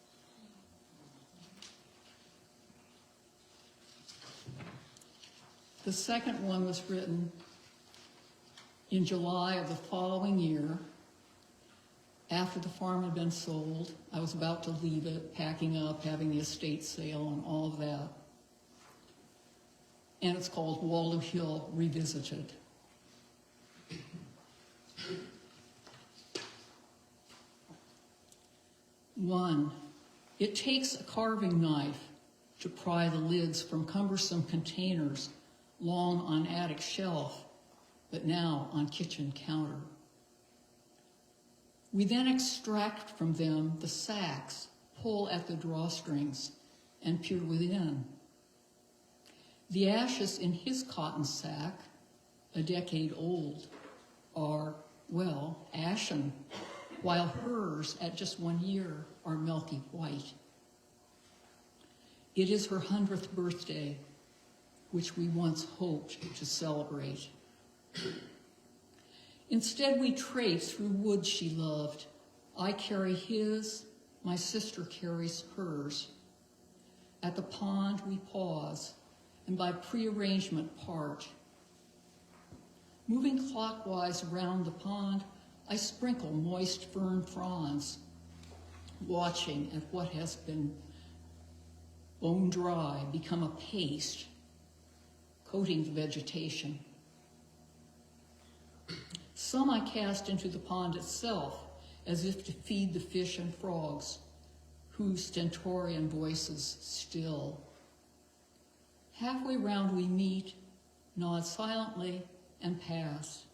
The second one was written in July of the following year. After the farm had been sold, I was about to leave it, packing up, having the estate sale and all of that. And it's called Waldo Hill Revisited. One, it takes a carving knife to pry the lids from cumbersome containers long on attic shelf, but now on kitchen counter. We then extract from them the sacks, pull at the drawstrings, and peer within. The ashes in his cotton sack, a decade old, are, well, ashen, while hers at just 1 year are milky white. It is her 100th birthday, which we once hoped to celebrate. Instead, we trace through woods she loved. I carry his, my sister carries hers. At the pond we pause, and by prearrangement part. Moving clockwise around the pond, I sprinkle moist fern fronds, watching at what has been bone dry become a paste, coating the vegetation. Some I cast into the pond itself, as if to feed the fish and frogs, whose stentorian voices still. Halfway round we meet, nod silently, and pass.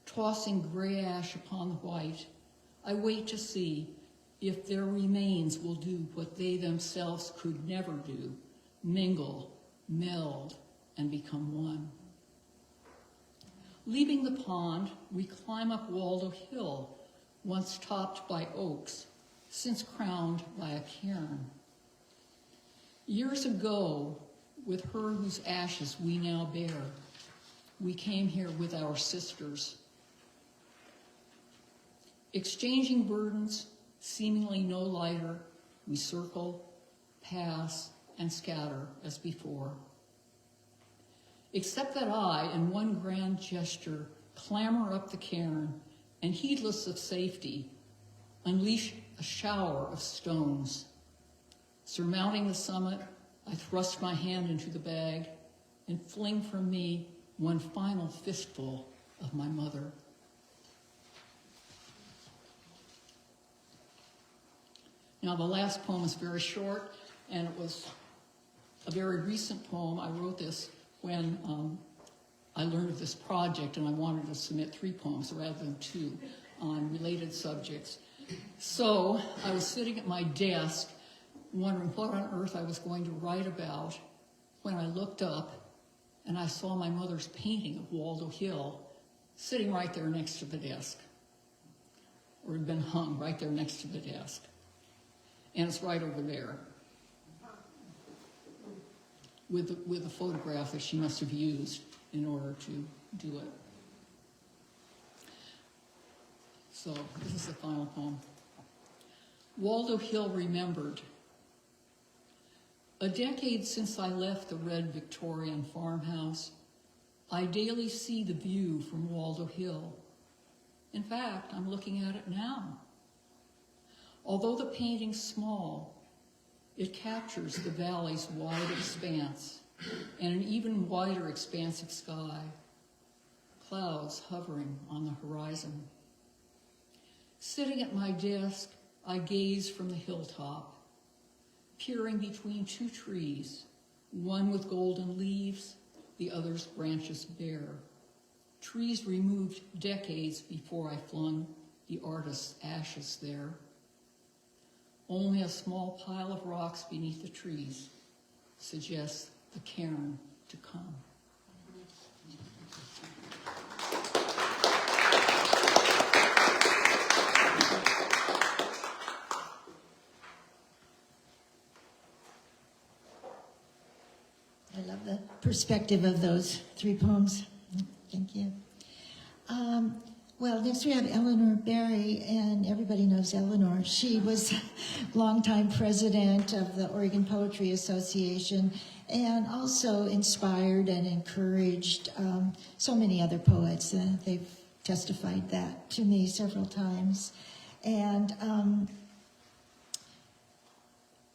Tossing gray ash upon the white, I wait to see if their remains will do what they themselves could never do, mingle, meld, and become one. Leaving the pond, we climb up Waldo Hill, once topped by oaks, since crowned by a cairn. Years ago, with her whose ashes we now bear, we came here with our sisters. Exchanging burdens, seemingly no lighter, we circle, pass, and scatter as before. Except that I, in one grand gesture, clamber up the cairn and, heedless of safety, unleash a shower of stones. Surmounting the summit, I thrust my hand into the bag and fling from me one final fistful of my mother. Now, the last poem is very short, and it was a very recent poem. I wrote this when I learned of this project, and I wanted to submit 3 poems rather than 2 on related subjects. So I was sitting at my desk wondering what on earth I was going to write about when I looked up and I saw my mother's painting of Waldo Hill sitting right there next to the desk, or had been hung right there next to the desk. And it's right over there with the photograph that she must have used in order to do it. So this is the final poem. Waldo Hill remembered. A decade since I left the red Victorian farmhouse, I daily see the view from Waldo Hill. In fact, I'm looking at it now. Although the painting's small, it captures the valley's wide expanse and an even wider expanse of sky, clouds hovering on the horizon. Sitting at my desk, I gaze from the hilltop, peering between 2 trees, one with golden leaves, the other's branches bare. Trees removed decades before I flung the artist's ashes there. Only a small pile of rocks beneath the trees suggests the cairn to come. I love the perspective of those 3 poems. Thank you. Well, next we have Eleanor Berry, and everybody knows Eleanor. She was longtime president of the Oregon Poetry Association and also inspired and encouraged so many other poets. They've testified that to me several times. And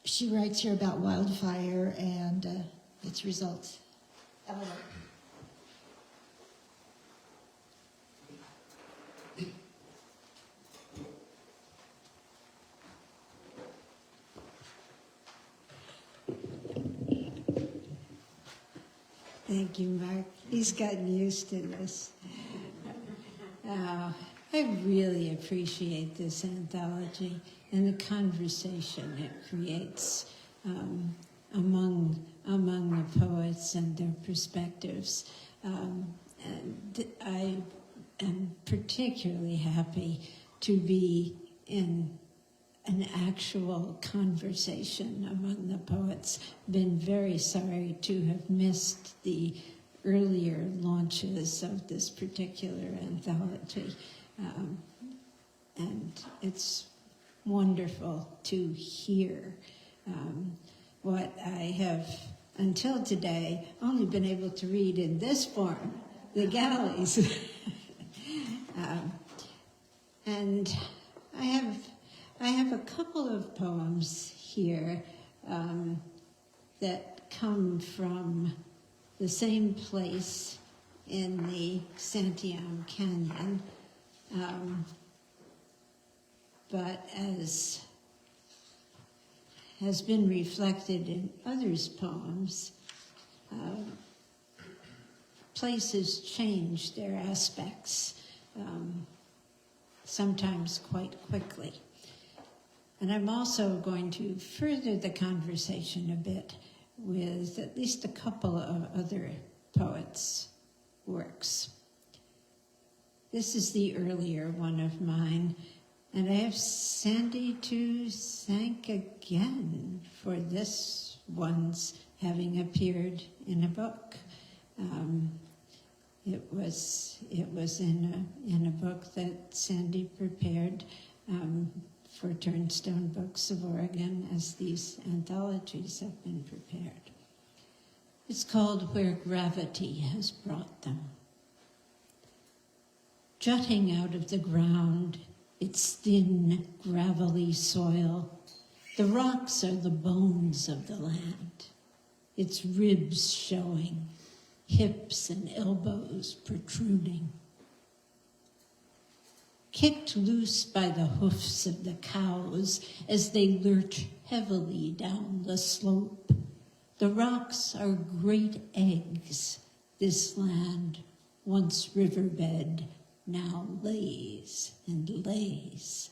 she writes here about wildfire and its results. Eleanor. Thank you, Mark. He's gotten used to this. I really appreciate this anthology and the conversation it creates among the poets and their perspectives. And I am particularly happy to be in an actual conversation among the poets. Been very sorry to have missed the earlier launches of this particular anthology. And it's wonderful to hear what I have, until today, only been able to read in this form, the galleys. And I have a couple of poems here that come from the same place in the Santiam Canyon, but as has been reflected in others' poems, places change their aspects, sometimes quite quickly. And I'm also going to further the conversation a bit with at least a couple of other poets' works. This is the earlier one of mine, And I have Sandy to thank again for this one's having appeared in a book. It was in a book that Sandy prepared for Turnstone Books of Oregon, as these anthologies have been prepared. It's called Where Gravity Has Brought Them. Jutting out of the ground, its thin, gravelly soil, the rocks are the bones of the land, its ribs showing, hips and elbows protruding. Kicked loose by the hoofs of the cows as they lurch heavily down the slope, the rocks are great eggs this land, once riverbed, now lays and lays.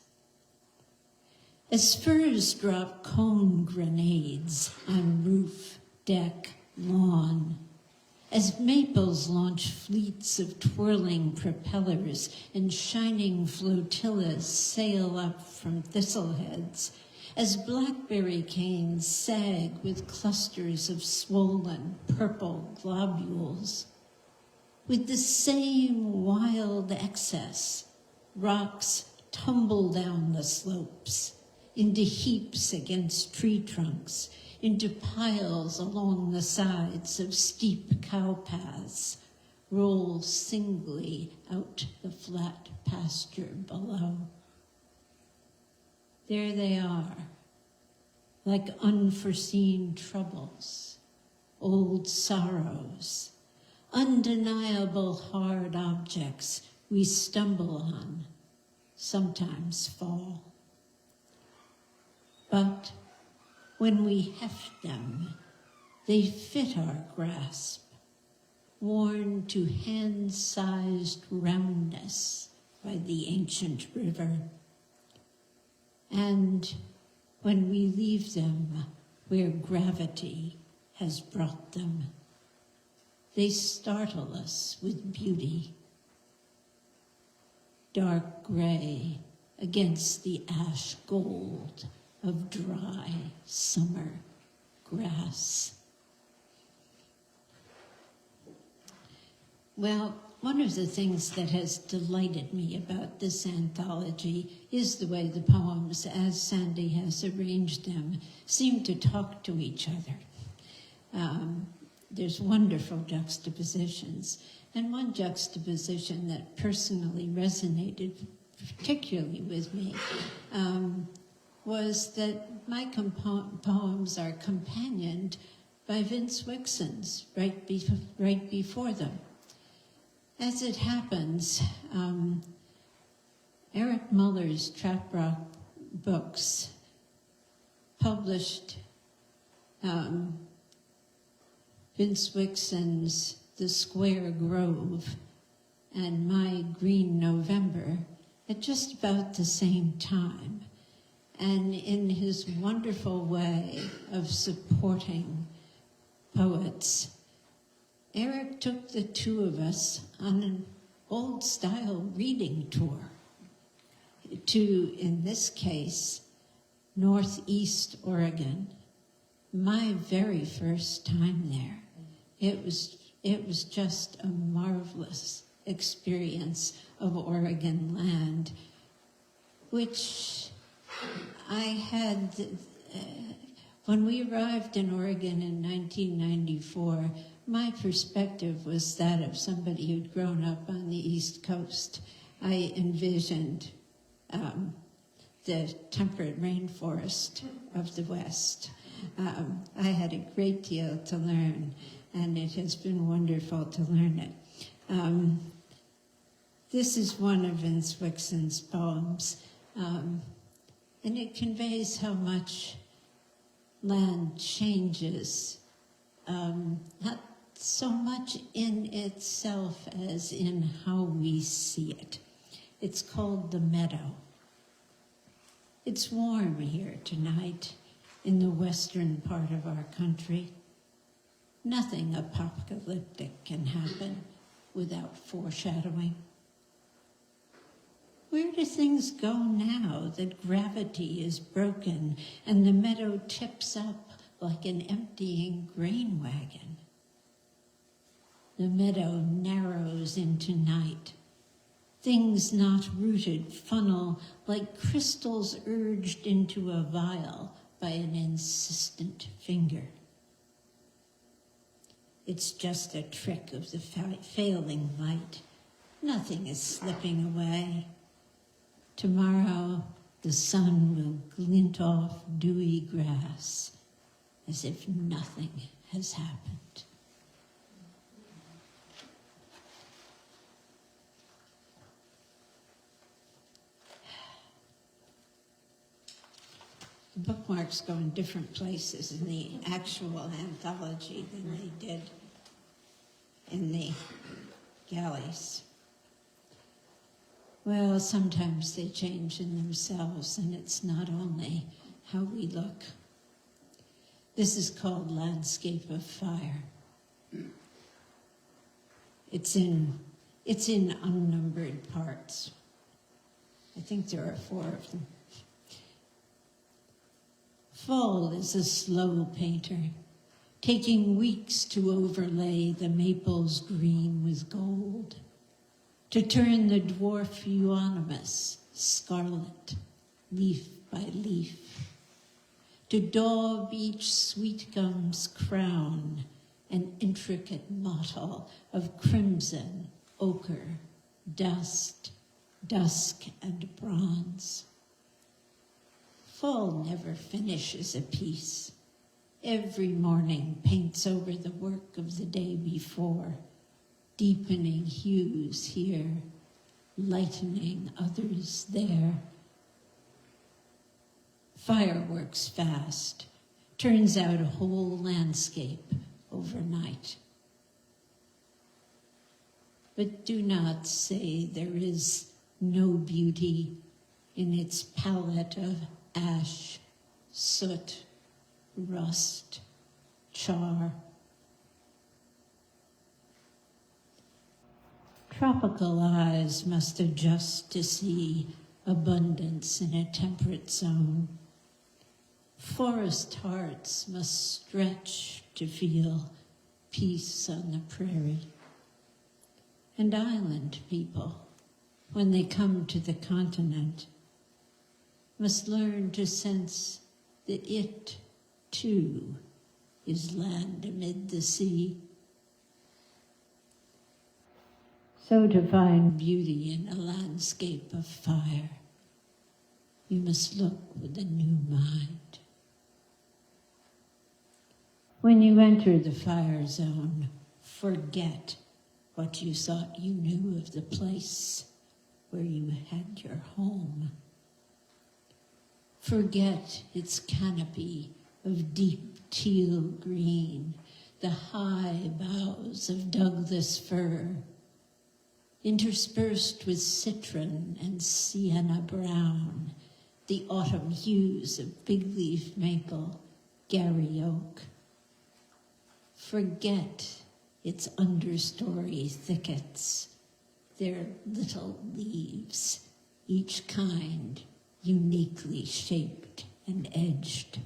As firs drop cone grenades on roof, deck, lawn, as maples launch fleets of twirling propellers and shining flotillas sail up from thistleheads, as blackberry canes sag with clusters of swollen purple globules, with the same wild excess, rocks tumble down the slopes, into heaps against tree trunks, into piles along the sides of steep cow paths, roll singly out the flat pasture below. There they are, like unforeseen troubles, old sorrows, undeniable hard objects we stumble on, sometimes fall. But when we heft them, they fit our grasp, worn to hand-sized roundness by the ancient river. And when we leave them where gravity has brought them, they startle us with beauty. Dark gray against the ash gold of dry summer grass. Well, one of the things that has delighted me about this anthology is the way the poems, as Sandy has arranged them, seem to talk to each other. There's wonderful juxtapositions, and one juxtaposition that personally resonated particularly with me was that my poems are companioned by Vince Wixon's right before them. As it happens, Eric Muller's Trap Rock books published Vince Wixon's The Square Grove and my Green November at just about the same time. And in his wonderful way of supporting poets, Eric took the two of us on an old-style reading tour to, in this case, Northeast Oregon, my very first time there. It was just a marvelous experience of Oregon land, which I had, when we arrived in Oregon in 1994, my perspective was that of somebody who'd grown up on the East Coast. I envisioned the temperate rainforest of the West. I had a great deal to learn, and it has been wonderful to learn it. This is one of Vince Wixon's poems, and it conveys how much land changes, not so much in itself as in how we see it. It's called The Meadow. It's warm here tonight in the western part of our country. Nothing apocalyptic can happen without foreshadowing. Where do things go now that gravity is broken and the meadow tips up like an emptying grain wagon? The meadow narrows into night. Things not rooted funnel like crystals urged into a vial by an insistent finger. It's just a trick of the failing light. Nothing is slipping away. Tomorrow, the sun will glint off dewy grass as if nothing has happened. The bookmarks go in different places in the actual anthology than they did in the galleys. Well, sometimes they change in themselves, and it's not only how we look. This is called Landscape of Fire. It's in unnumbered parts. I think there are 4 of them. Fall is a slow painter, taking weeks to overlay the maples green with gold, to turn the dwarf euonymus scarlet, leaf by leaf, to daub each sweet gum's crown, an intricate mottle of crimson, ochre, dust, dusk, and bronze. Fall never finishes a piece. Every morning paints over the work of the day before, deepening hues here, lightening others there. Fire works fast, turns out a whole landscape overnight. But do not say there is no beauty in its palette of ash, soot, rust, char. Tropical eyes must adjust to see abundance in a temperate zone. Forest hearts must stretch to feel peace on the prairie. And island people, when they come to the continent, must learn to sense that it, too, is land amid the sea. So to find beauty in a landscape of fire, you must look with a new mind. When you enter the fire zone, forget what you thought you knew of the place where you had your home. Forget its canopy of deep teal green, the high boughs of Douglas fir, interspersed with citron and sienna brown, the autumn hues of big leaf maple, Gary oak. Forget its understory thickets, their little leaves, each kind uniquely shaped and edged.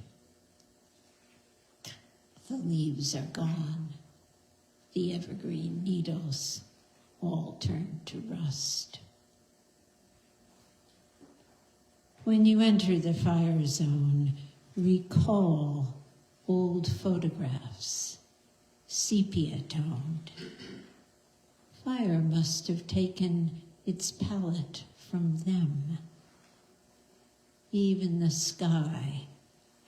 The leaves are gone, the evergreen needles all turned to rust. When you enter the fire zone, recall old photographs, sepia-toned. Fire must have taken its palette from them. Even the sky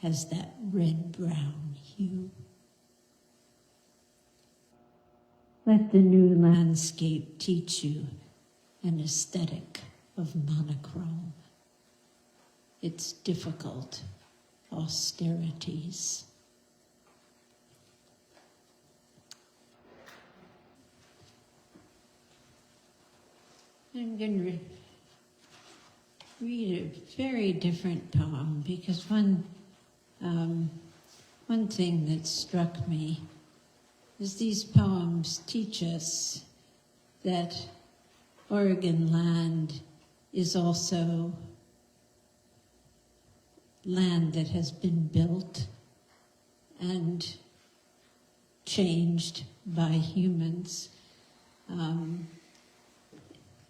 has that red-brown hue. Let the new landscape teach you an aesthetic of monochrome, its difficult austerities. I'm going to read a very different poem because one thing that struck me is these poems teach us that Oregon land is also land that has been built and changed by humans.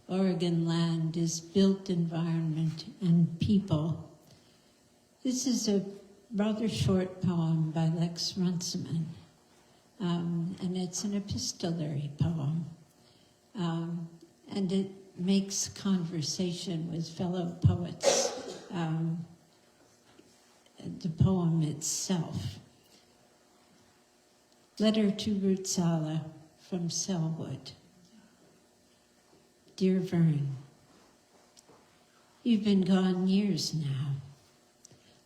Oregon land is built environment and people. This is a rather short poem by Lex Runciman, and it's an epistolary poem, and it makes conversation with fellow poets. The poem itself. Letter to Rutsala from Selwood. Dear Vern, you've been gone years now,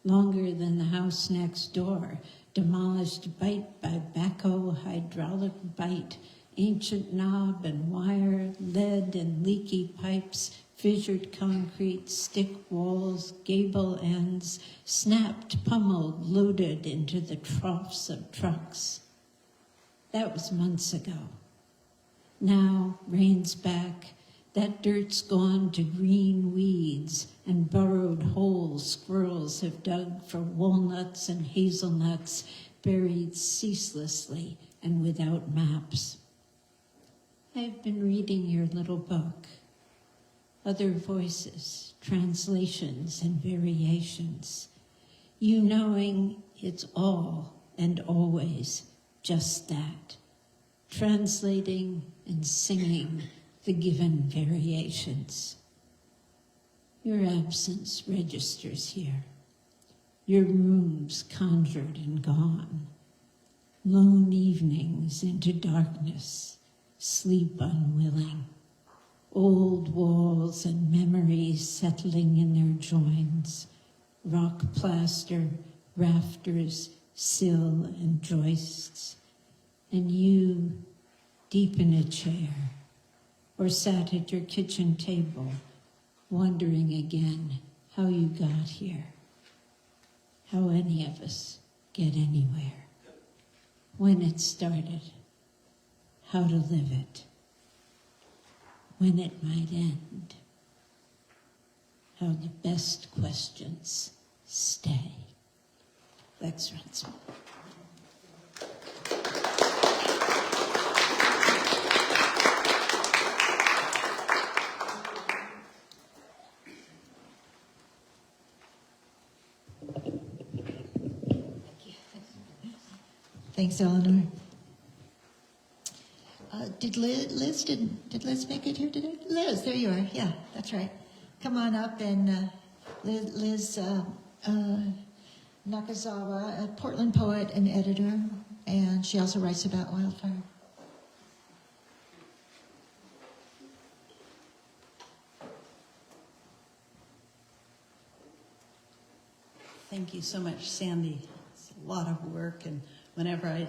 longer than the house next door, demolished bite by backhoe, hydraulic bite, ancient knob and wire, lead and leaky pipes, fissured concrete, stick walls, gable ends, snapped, pummeled, loaded into the troughs of trucks. That was months ago. Now, rain's back, that dirt's gone to green weeds and burrowed holes squirrels have dug for walnuts and hazelnuts buried ceaselessly and without maps. I've been reading your little book. Other voices, translations, and variations. You knowing it's all and always just that. Translating and singing the given variations. Your absence registers here. Your rooms conjured and gone. Lone evenings into darkness, sleep unwilling. Old walls and memories settling in their joins. Rock plaster, rafters, sill and joists. And you, deep in a chair, or sat at your kitchen table, wondering again how you got here, how any of us get anywhere, when it started, how to live it, when it might end, how the best questions stay. Lex Runciman. Thanks, Eleanor. Did Liz make it here today? Liz, there you are. Yeah, that's right. Come on up, and Liz Nakazawa, a Portland poet and editor, and she also writes about wildfire. Thank you so much, Sandy. It's a lot of work, and whenever I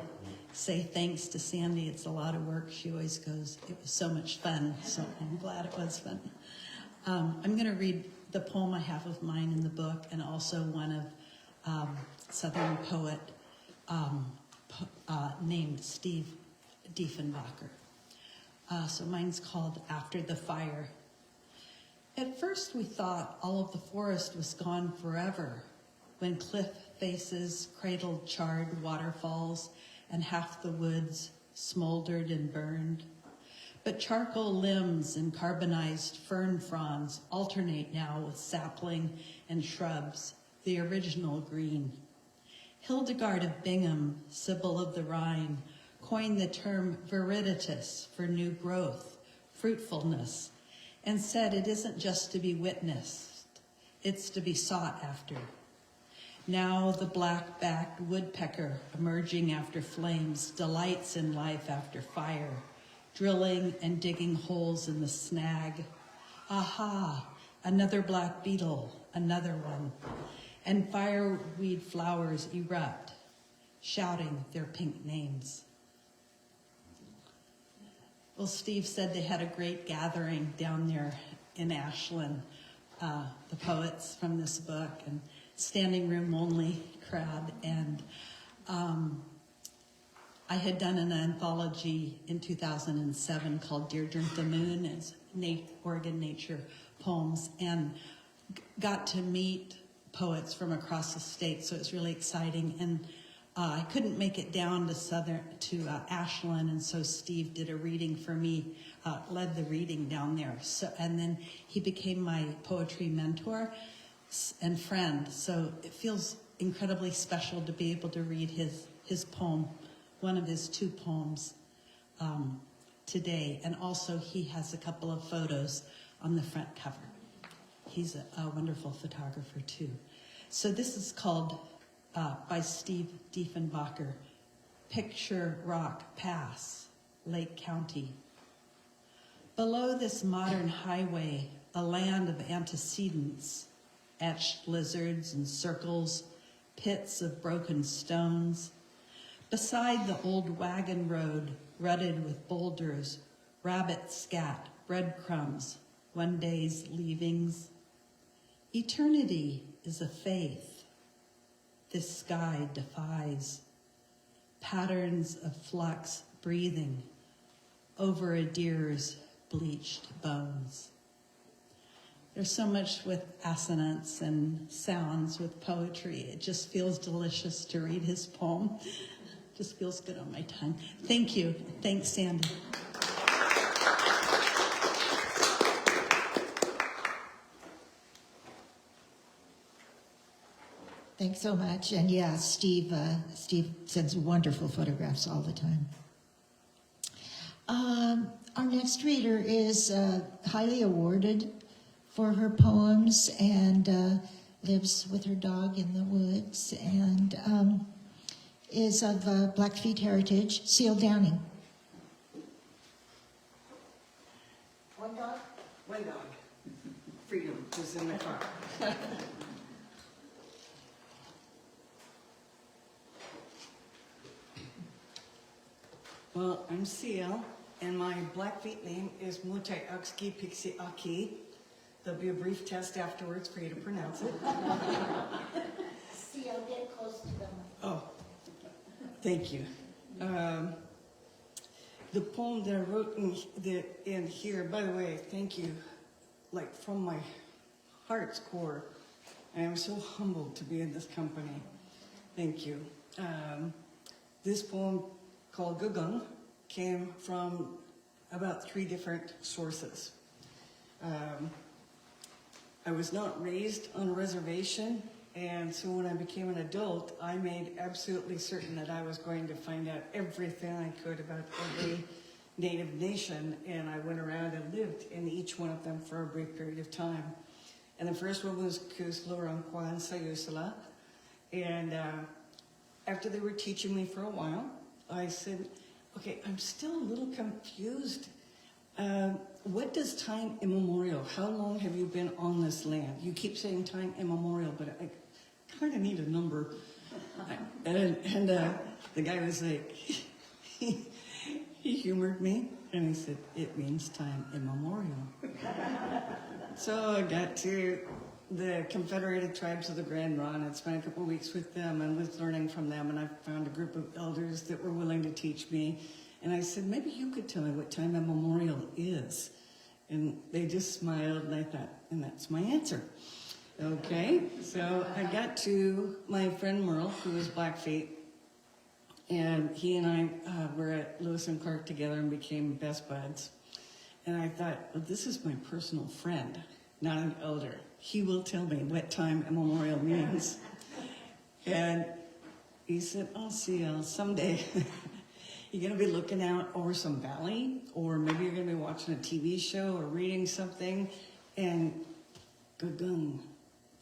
say thanks to Sandy, it's a lot of work. She always goes, it was so much fun, so I'm glad it was fun. I'm going to read the poem I have of mine in the book, and also one of Southern poet named Steve Diefenbacher. So mine's called After the Fire. At first we thought all of the forest was gone forever, when cliff faces cradled charred waterfalls and half the woods smoldered and burned. But charcoal limbs and carbonized fern fronds alternate now with sapling and shrubs, the original green. Hildegard of Bingham, Sibyl of the Rhine, coined the term viriditas for new growth, fruitfulness, and said it isn't just to be witnessed, it's to be sought after. Now the black-backed woodpecker, emerging after flames, delights in life after fire, drilling and digging holes in the snag. Aha, another black beetle, another one. And fireweed flowers erupt, shouting their pink names. Well, Steve said they had a great gathering down there in Ashland, the poets from this book, and standing room only crowd. And I had done an anthology in 2007 called Deer Drink the Moon. It's Oregon nature poems and got to meet poets from across the state, so it's really exciting. And I couldn't make it down to Ashland, and so Steve did a reading for me, led the reading down there. So, and then he became my poetry mentor and friend. So it feels incredibly special to be able to read his poem, one of his 2 poems today. And also he has a couple of photos on the front cover. He's a wonderful photographer too. So this is called, by Steve Diefenbacher, Picture Rock Pass, Lake County. Below this modern highway, a land of antecedents, etched lizards and circles, pits of broken stones. Beside the old wagon road, rutted with boulders, rabbit scat, breadcrumbs, one day's leavings. Eternity is a faith this sky defies. Patterns of flux breathing over a deer's bleached bones. There's so much with assonance and sounds with poetry. It just feels delicious to read his poem. Just feels good on my tongue. Thank you. Thanks, Sandy. Thanks so much. And yeah, Steve sends wonderful photographs all the time. Our next reader is highly awarded for her poems and lives with her dog in the woods and is of Blackfeet heritage, Seal Downing. One dog? One dog. Freedom is in the car. Well, I'm Seal, and my Blackfeet name is Mutai Akski Pixie Aki. There'll be a brief test afterwards for you to pronounce it. See, I'll get close to them. Oh, thank you. The poem that I wrote in here, by the way, thank you, like from my heart's core. I am so humbled to be in this company. Thank you. This poem called Gugung came from about 3 different sources. I was not raised on a reservation, and so when I became an adult, I made absolutely certain that I was going to find out everything I could about every native nation, and I went around and lived in each one of them for a brief period of time. And the first one was Kuslorangkwan Sayusala, and after they were teaching me for a while, I said, okay, I'm still a little confused. What does time immemorial? How long have you been on this land? You keep saying time immemorial, but I kind of need a number. And the guy was like, he humored me, and he said, it means time immemorial. So I got to the Confederated Tribes of the Grand Ronde and spent a couple of weeks with them and was learning from them, and I found a group of elders that were willing to teach me. And I said, maybe you could tell me what time immemorial is. And they just smiled, and I thought, and that's my answer. Okay, so I got to my friend Merle, who was Blackfeet, and he and I were at Lewis and Clark together and became best buds. And I thought, well, this is my personal friend, not an elder. He will tell me what time immemorial means. And he said, I'll see you someday. You're going to be looking out over some valley, or maybe you're going to be watching a TV show or reading something, and Gugung,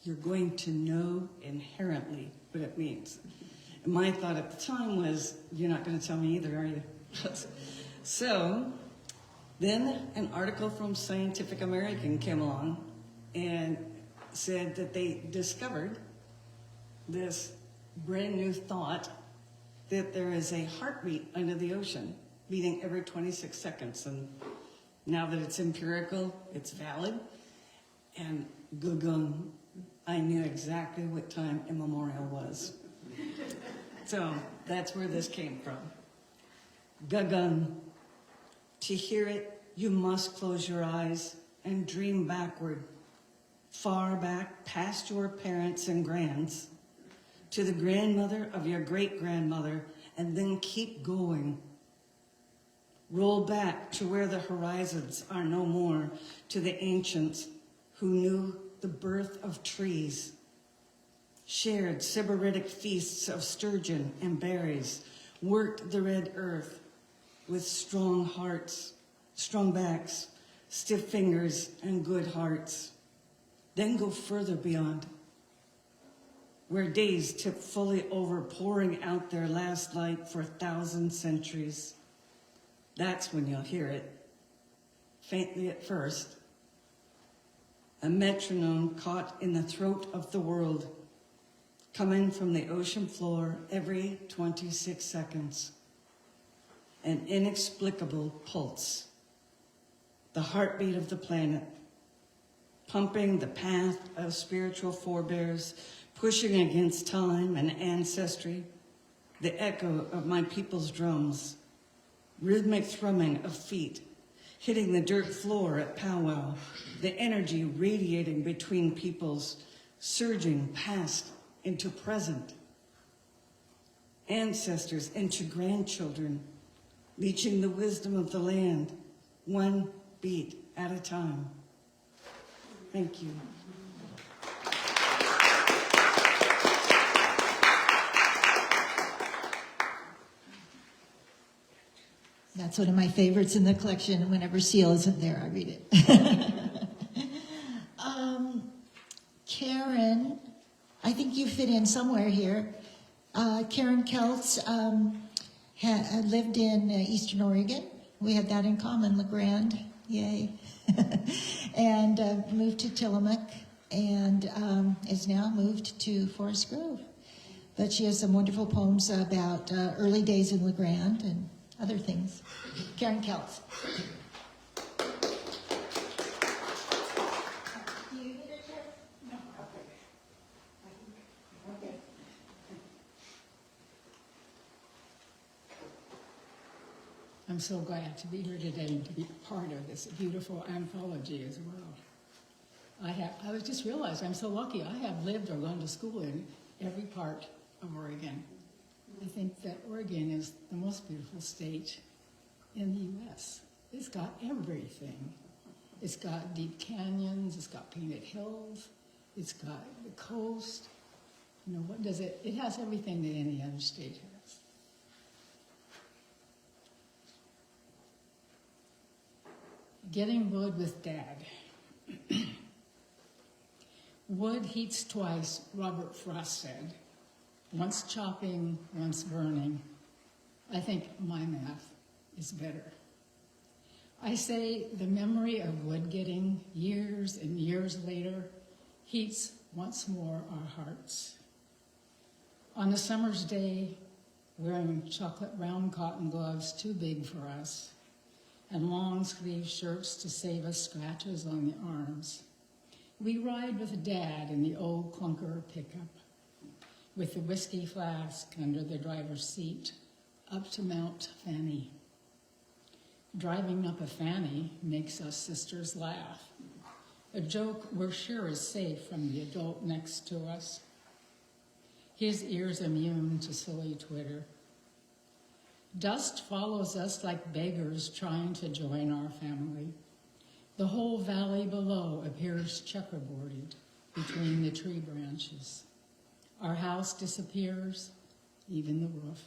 you're going to know inherently what it means. And my thought at the time was, you're not going to tell me either, are you? So then an article from Scientific American came along and said that they discovered this brand new thought that there is a heartbeat under the ocean beating every 26 seconds. And now that it's empirical, it's valid. And Gugung, I knew exactly what time immemorial was. So that's where this came from. Gugung. To hear it, you must close your eyes and dream backward, far back past your parents and grands, to the grandmother of your great-grandmother, and then keep going. Roll back to where the horizons are no more, to the ancients who knew the birth of trees, shared sybaritic feasts of sturgeon and berries, worked the red earth with strong hearts, strong backs, stiff fingers, and good hearts. Then go further beyond, where days tip fully over, pouring out their last light for 1,000 centuries. That's when you'll hear it, faintly at first, a metronome caught in the throat of the world, coming from the ocean floor every 26 seconds. An inexplicable pulse, the heartbeat of the planet, pumping the path of spiritual forebears, pushing against time and ancestry, the echo of my people's drums, rhythmic thrumming of feet, hitting the dirt floor at powwow, the energy radiating between peoples, surging past into present, ancestors into grandchildren, reaching the wisdom of the land, one beat at a time. Thank you. That's one of my favorites in the collection. Whenever Seal isn't there, I read it. Karen, I think you fit in somewhere here. Karen Keltz lived in Eastern Oregon. We had that in common, LeGrand, yay. And moved to Tillamook and is now moved to Forest Grove. But she has some wonderful poems about early days in LeGrand and other things. Karen Keltz. Do you need a chair? No. Okay. I'm so glad to be here today and to be part of this beautiful anthology as well. I was just realized I'm so lucky. I have lived or gone to school in every part of Oregon. I think that Oregon is the most beautiful state in the U.S. It's got everything. It's got deep canyons, it's got painted hills, it's got the coast. You know, what does it? It has everything that any other state has. Getting wood with Dad. Wood heats twice, Robert Frost said. Once chopping, once burning. I think my math is better. I say the memory of wood getting years and years later heats once more our hearts. On a summer's day, wearing chocolate brown cotton gloves too big for us, and long sleeve shirts to save us scratches on the arms, we ride with Dad in the old clunker pickup, with the whiskey flask under the driver's seat, up to Mount Fanny. Driving up a Fanny makes us sisters laugh, a joke we're sure is safe from the adult next to us. His ears immune to silly Twitter. Dust follows us like beggars trying to join our family. The whole valley below appears checkerboarded between the tree branches. Our house disappears, even the roof.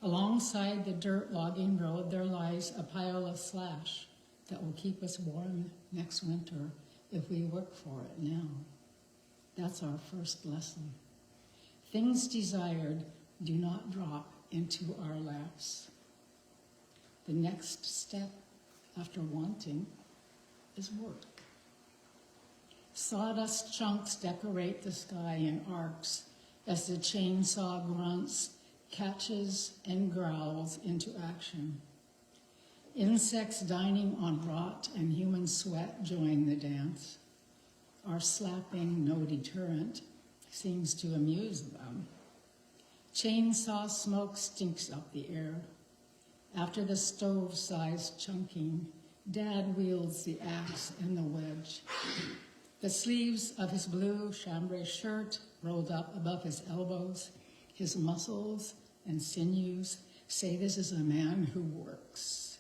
Alongside the dirt logging road, there lies a pile of slash that will keep us warm next winter if we work for it now. That's our first lesson. Things desired do not drop into our laps. The next step after wanting is work. Sawdust chunks decorate the sky in arcs as the chainsaw grunts, catches, and growls into action. Insects dining on rot and human sweat join the dance. Our slapping, no deterrent, seems to amuse them. Chainsaw smoke stinks up the air. After the stove-sized chunking, Dad wields the axe and the wedge. The sleeves of his blue chambray shirt rolled up above his elbows, his muscles and sinews say this is a man who works.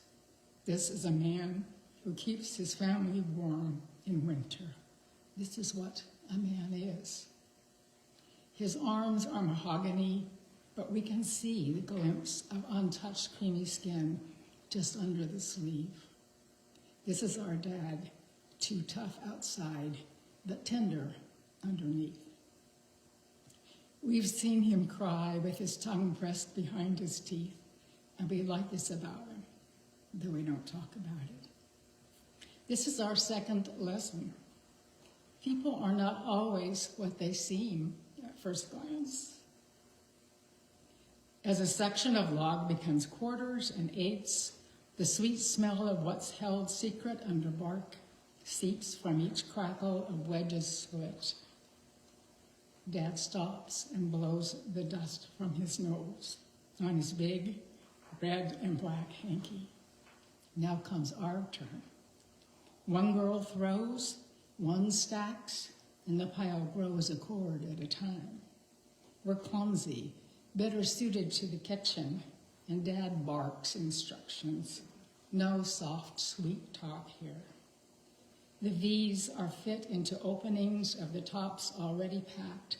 This is a man who keeps his family warm in winter. This is what a man is. His arms are mahogany, but we can see the glimpse of untouched creamy skin just under the sleeve. This is our dad, too tough outside, but tender underneath. We've seen him cry with his tongue pressed behind his teeth, and we like this about him, though we don't talk about it. This is our second lesson. People are not always what they seem at first glance. As a section of log becomes quarters and eighths, the sweet smell of what's held secret under bark seeps from each crackle of wedges split. Dad stops and blows the dust from his nose on his big red and black hanky. Now comes our turn. One girl throws, one stacks, and the pile grows a cord at a time. We're clumsy, better suited to the kitchen, and Dad barks instructions. No soft, sweet talk here. The V's are fit into openings of the tops already packed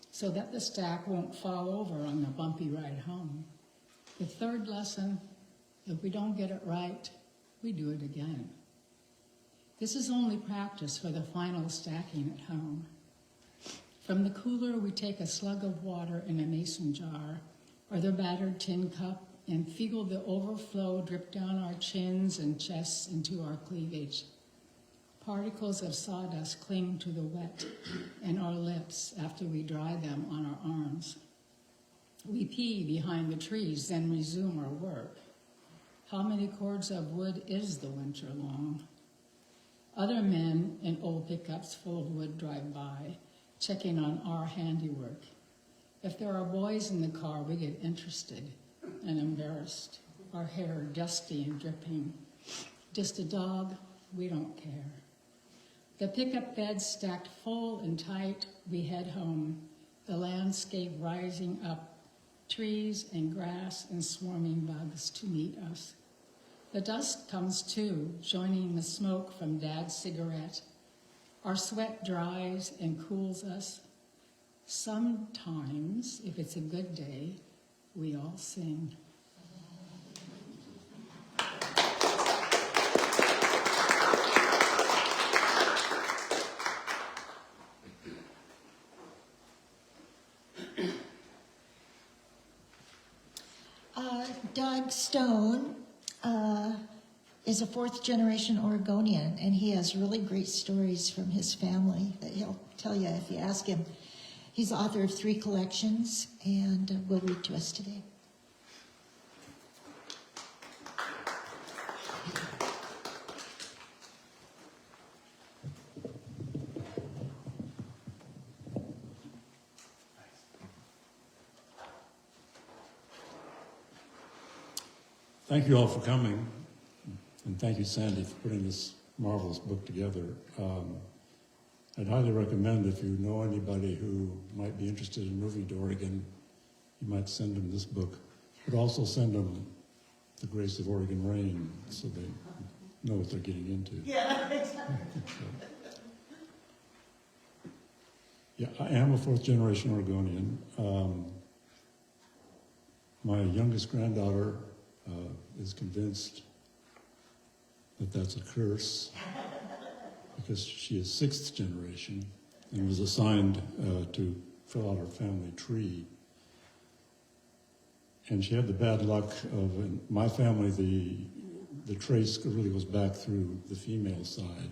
so that the stack won't fall over on the bumpy ride home. The third lesson, if we don't get it right, we do it again. This is only practice for the final stacking at home. From the cooler, we take a slug of water in a mason jar or the battered tin cup and feel the overflow drip down our chins and chests into our cleavage. Particles of sawdust cling to the wet and our lips after we dry them on our arms. We pee behind the trees, then resume our work. How many cords of wood is the winter long? Other men in old pickups full of wood drive by, checking on our handiwork. If there are boys in the car, we get interested and embarrassed, our hair dusty and dripping. Just a dog, we don't care. The pickup beds stacked full and tight, we head home, the landscape rising up, trees and grass and swarming bugs to meet us. The dust comes too, joining the smoke from Dad's cigarette. Our sweat dries and cools us. Sometimes, if it's a good day, we all sing. Doug Stone is a fourth-generation Oregonian, and he has really great stories from his family that he'll tell you if you ask him. He's the author of 3 collections, and will read to us today. Thank you all for coming, and thank you, Sandy, for putting this marvelous book together. I'd highly recommend, if you know anybody who might be interested in moving to Oregon, you might send them this book, but also send them The Grace of Oregon Rain so they know what they're getting into. Yeah, exactly. Yeah, I am a fourth-generation Oregonian. My youngest granddaughter is convinced that that's a curse because she is 6th generation and was assigned to fill out her family tree. And she had the bad luck of, in my family, the trace really goes back through the female side.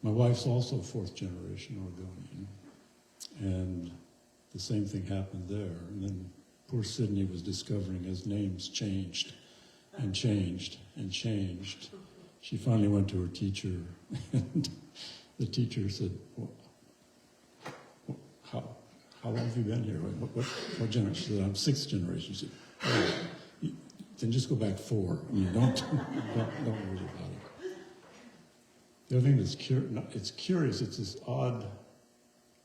My wife's also 4th generation Oregonian, and the same thing happened there. And then poor Sydney was discovering as names changed and changed and changed. She finally went to her teacher, and the teacher said, well, how long have you been here? What generation? She said, I'm 6th generation. She said, oh, then just go back 4. I mean, don't worry about it. The other thing that's it's curious, it's this odd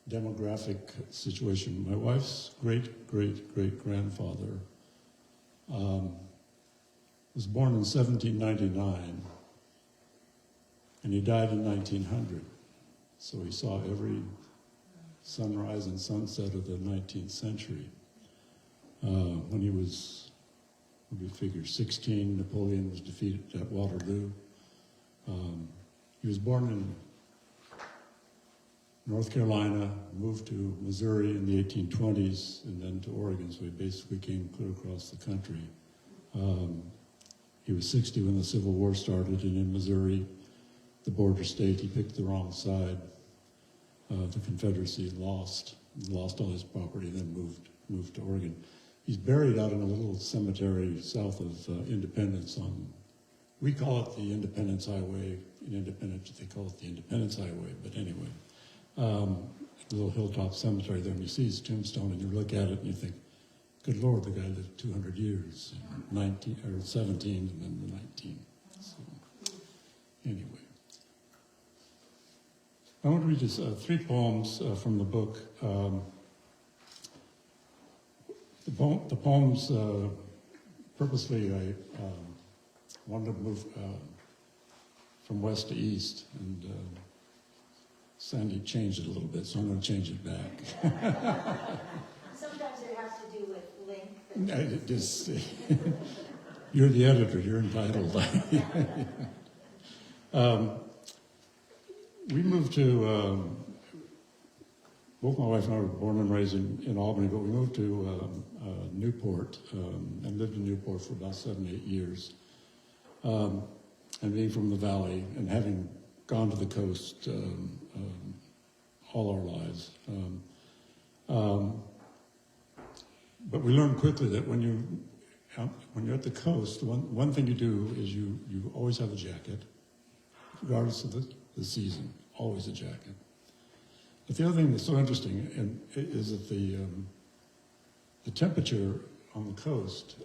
demographic situation. My wife's great-great-great-grandfather was born in 1799, and he died in 1900. So he saw every sunrise and sunset of the 19th century. When he was, what do you figure, 16, Napoleon was defeated at Waterloo. He was born in North Carolina, moved to Missouri in the 1820s, and then to Oregon, so he basically came clear across the country. He was 60 when the Civil War started, and in Missouri, the border state, he picked the wrong side. The Confederacy lost all his property, then moved to Oregon. He's buried out in a little cemetery south of Independence we call it the Independence Highway. In Independence, they call it the Independence Highway, but anyway. A little hilltop cemetery there, and you see his tombstone, and you look at it and you think, good Lord, the guy lived 200 years, 19 or 17, and then the 19. So, anyway. I want to read just 3 poems from the book. The poems, purposely, I wanted to move from west to east, and Sandy changed it a little bit, so I'm going to change it back. Sometimes it has to do with length. You're the editor, you're entitled. We moved to, both my wife and I were born and raised in Albany, but we moved to Newport and lived in Newport for about 7, 8 years. And being from the valley and having gone to the coast all our lives. But we learned quickly that when you're at the coast, one thing you do is you always have a jacket, regardless of the season, always a jacket. But the other thing that's so interesting is that the temperature on the coast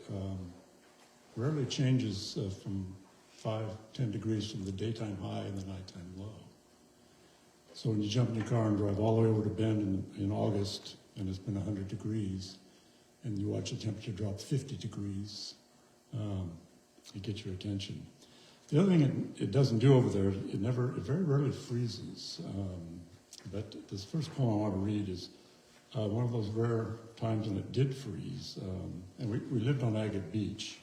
rarely changes from 5, 10 degrees from the daytime high and the nighttime low. So when you jump in your car and drive all the way over to Bend in August, and it's been 100 degrees, and you watch the temperature drop 50 degrees, it gets your attention. The other thing it doesn't do over there, it very rarely freezes. But this first poem I want to read is one of those rare times when it did freeze. And we lived on Agate Beach.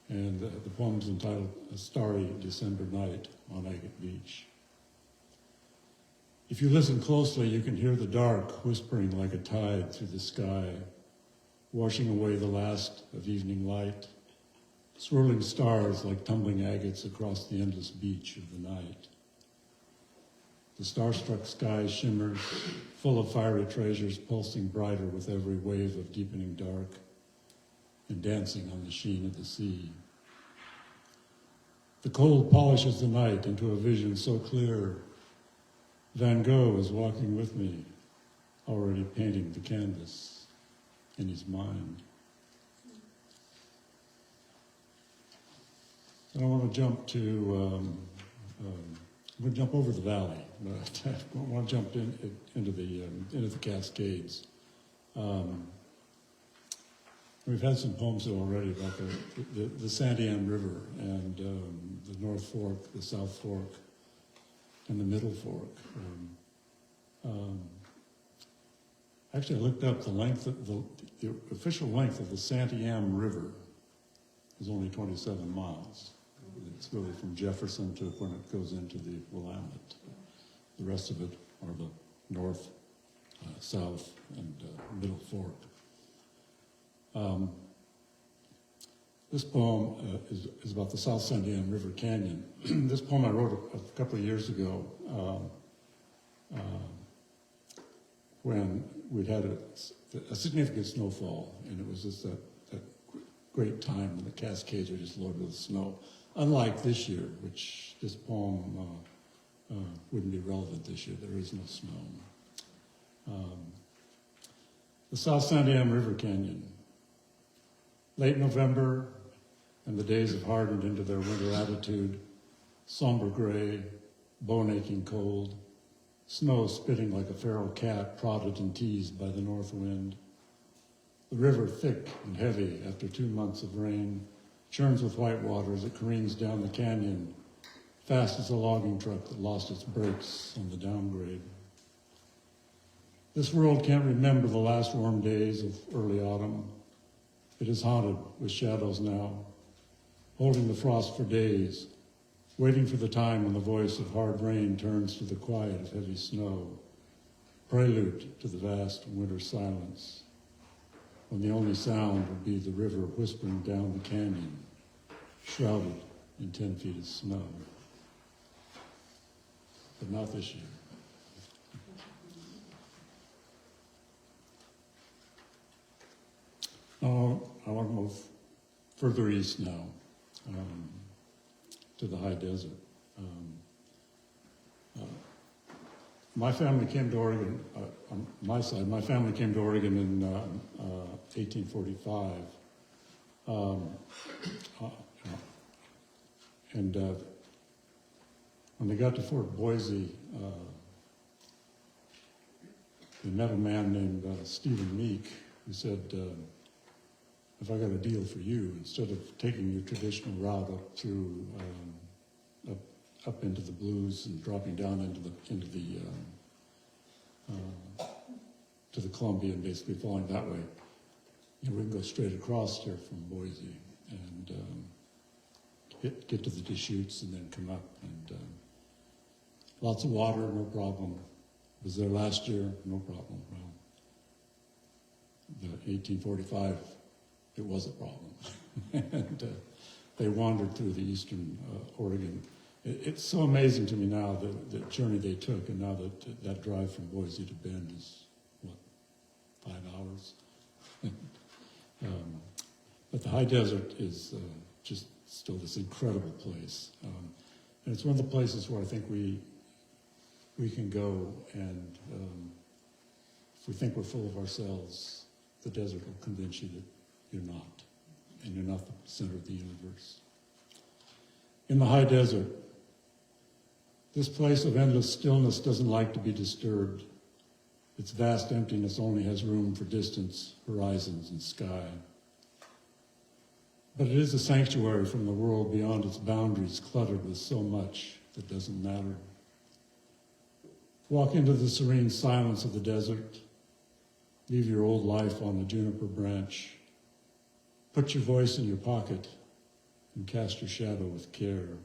And the poem's entitled A Starry December Night on Agate Beach. If you listen closely, you can hear the dark whispering like a tide through the sky, washing away the last of evening light, swirling stars like tumbling agates across the endless beach of the night. The star-struck sky shimmers, full of fiery treasures, pulsing brighter with every wave of deepening dark and dancing on the sheen of the sea. The cold polishes the night into a vision so clear. Van Gogh is walking with me, already painting the canvas in his mind. And I want to jump to, I'm going to jump over the valley, but I want to jump into the Cascades. We've had some poems already about the Santiam River and the North Fork, the South Fork, and the Middle Fork. Actually, I looked up the length of the official length of the Santiam River is only 27 miles. It's really from Jefferson to when it goes into the Willamette. The rest of it are the North, South, and Middle Fork. This poem is about the South Santiam River Canyon. This poem I wrote a couple of years ago when we'd had a significant snowfall, and it was just that great time when the Cascades are just loaded with snow. Unlike this year, which this poem wouldn't be relevant this year. There is no snow. The South Santiam River Canyon. Late November, and the days have hardened into their winter attitude, somber gray, bone-aching cold, snow spitting like a feral cat prodded and teased by the north wind. The river, thick and heavy after 2 months of rain, churns with white water as it careens down the canyon, fast as a logging truck that lost its brakes on the downgrade. This world can't remember the last warm days of early autumn. It is haunted with shadows now, holding the frost for days, waiting for the time when the voice of hard rain turns to the quiet of heavy snow, prelude to the vast winter silence, when the only sound would be the river whispering down the canyon, shrouded in 10 feet of snow. But not this year. Oh, I want to move further east now, to the high desert. My family came to Oregon, on my side, my family came to Oregon in 1845. And when they got to Fort Boise, they met a man named Stephen Meek, who said, if I got a deal for you, instead of taking your traditional route up through, up into the Blues and dropping down to the Columbia and basically falling that way, we can go straight across here from Boise and get to the Deschutes and then come up. And lots of water, no problem. Was there last year, no problem. Well, the 1845. It was a problem. And they wandered through the eastern Oregon. It's so amazing to me now, the journey they took, and now that drive from Boise to Bend is, 5 hours? But the high desert is just still this incredible place. And it's one of the places where I think we can go, and if we think we're full of ourselves, the desert will convince you that you're not, and you're not the center of the universe. In the high desert, this place of endless stillness doesn't like to be disturbed. Its vast emptiness only has room for distance, horizons, and sky. But it is a sanctuary from the world beyond its boundaries, cluttered with so much that doesn't matter. Walk into the serene silence of the desert. Leave your old life on the juniper branch. Put your voice in your pocket and cast your shadow with care.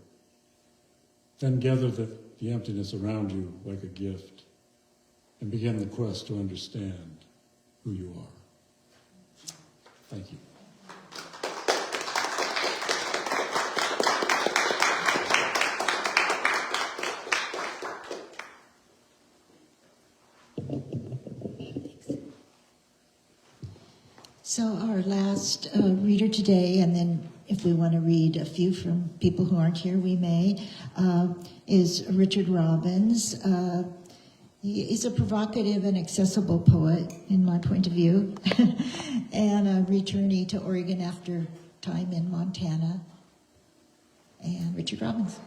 Then gather the emptiness around you like a gift and begin the quest to understand who you are. Thank you. So our last reader today, and then if we want to read a few from people who aren't here, we may, is Richard Robbins. He's a provocative and accessible poet, in my point of view, and a returnee to Oregon after time in Montana. And Richard Robbins.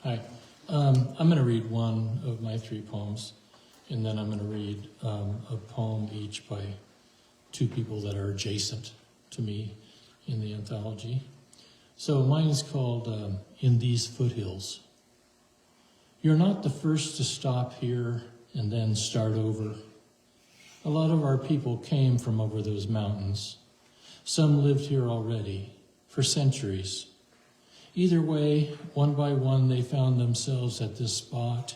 Hi. I'm going to read one of my 3 poems, and then I'm going to read a poem each by 2 people that are adjacent to me in the anthology. So mine is called In These Foothills. You're not the first to stop here and then start over. A lot of our people came from over those mountains. Some lived here already for centuries. Either way, one by one, they found themselves at this spot,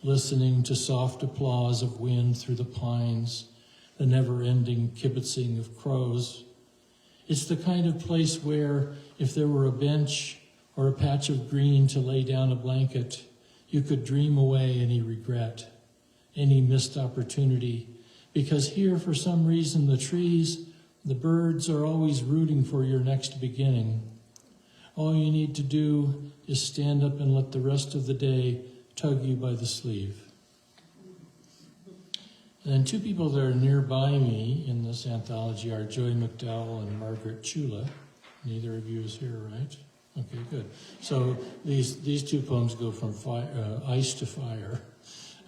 listening to soft applause of wind through the pines, the never-ending kibitzing of crows. It's the kind of place where, if there were a bench or a patch of green to lay down a blanket, you could dream away any regret, any missed opportunity, because here, for some reason, the trees, the birds are always rooting for your next beginning. All you need to do is stand up and let the rest of the day tug you by the sleeve. And then two people that are nearby me in this anthology are Joy McDowell and Margaret Chula. Neither of you is here, right? Okay, good. So these two poems go from ice to fire.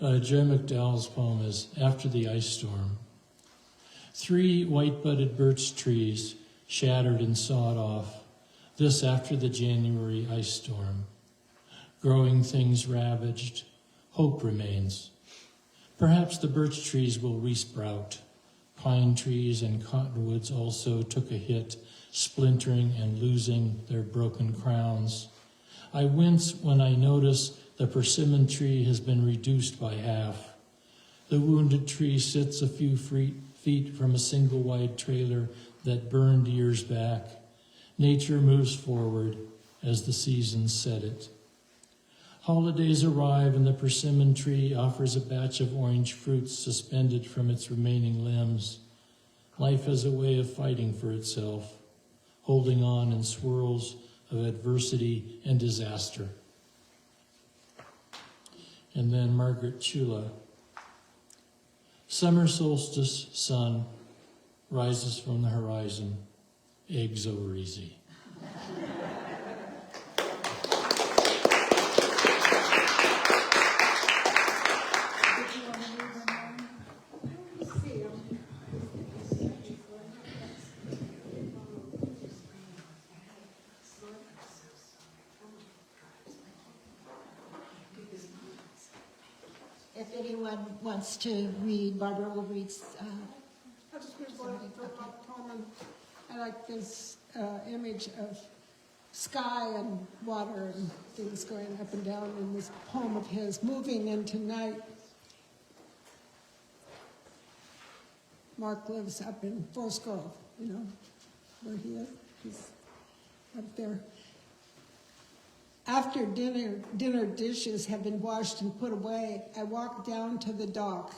Joy McDowell's poem is After the Ice Storm. 3 white-budded birch trees shattered and sawed off, this after the January ice storm. Growing things ravaged, hope remains. Perhaps the birch trees will resprout. Pine trees and cottonwoods also took a hit, splintering and losing their broken crowns. I wince when I notice the persimmon tree has been reduced by half. The wounded tree sits a few feet from a single wide trailer that burned years back. Nature moves forward as the seasons set it. Holidays arrive and the persimmon tree offers a batch of orange fruits suspended from its remaining limbs. Life has a way of fighting for itself, holding on in swirls of adversity and disaster. And then Margaret Chula. Summer solstice sun rises from the horizon, eggs over easy. If anyone wants to read, Barbara will read. I just read one poem, and I like this image of sky and water and things going up and down in this poem of his, Moving into Night. Mark lives up in Forest Grove, you know, where he is. He's up there. After dinner dishes have been washed and put away, I walk down to the dock.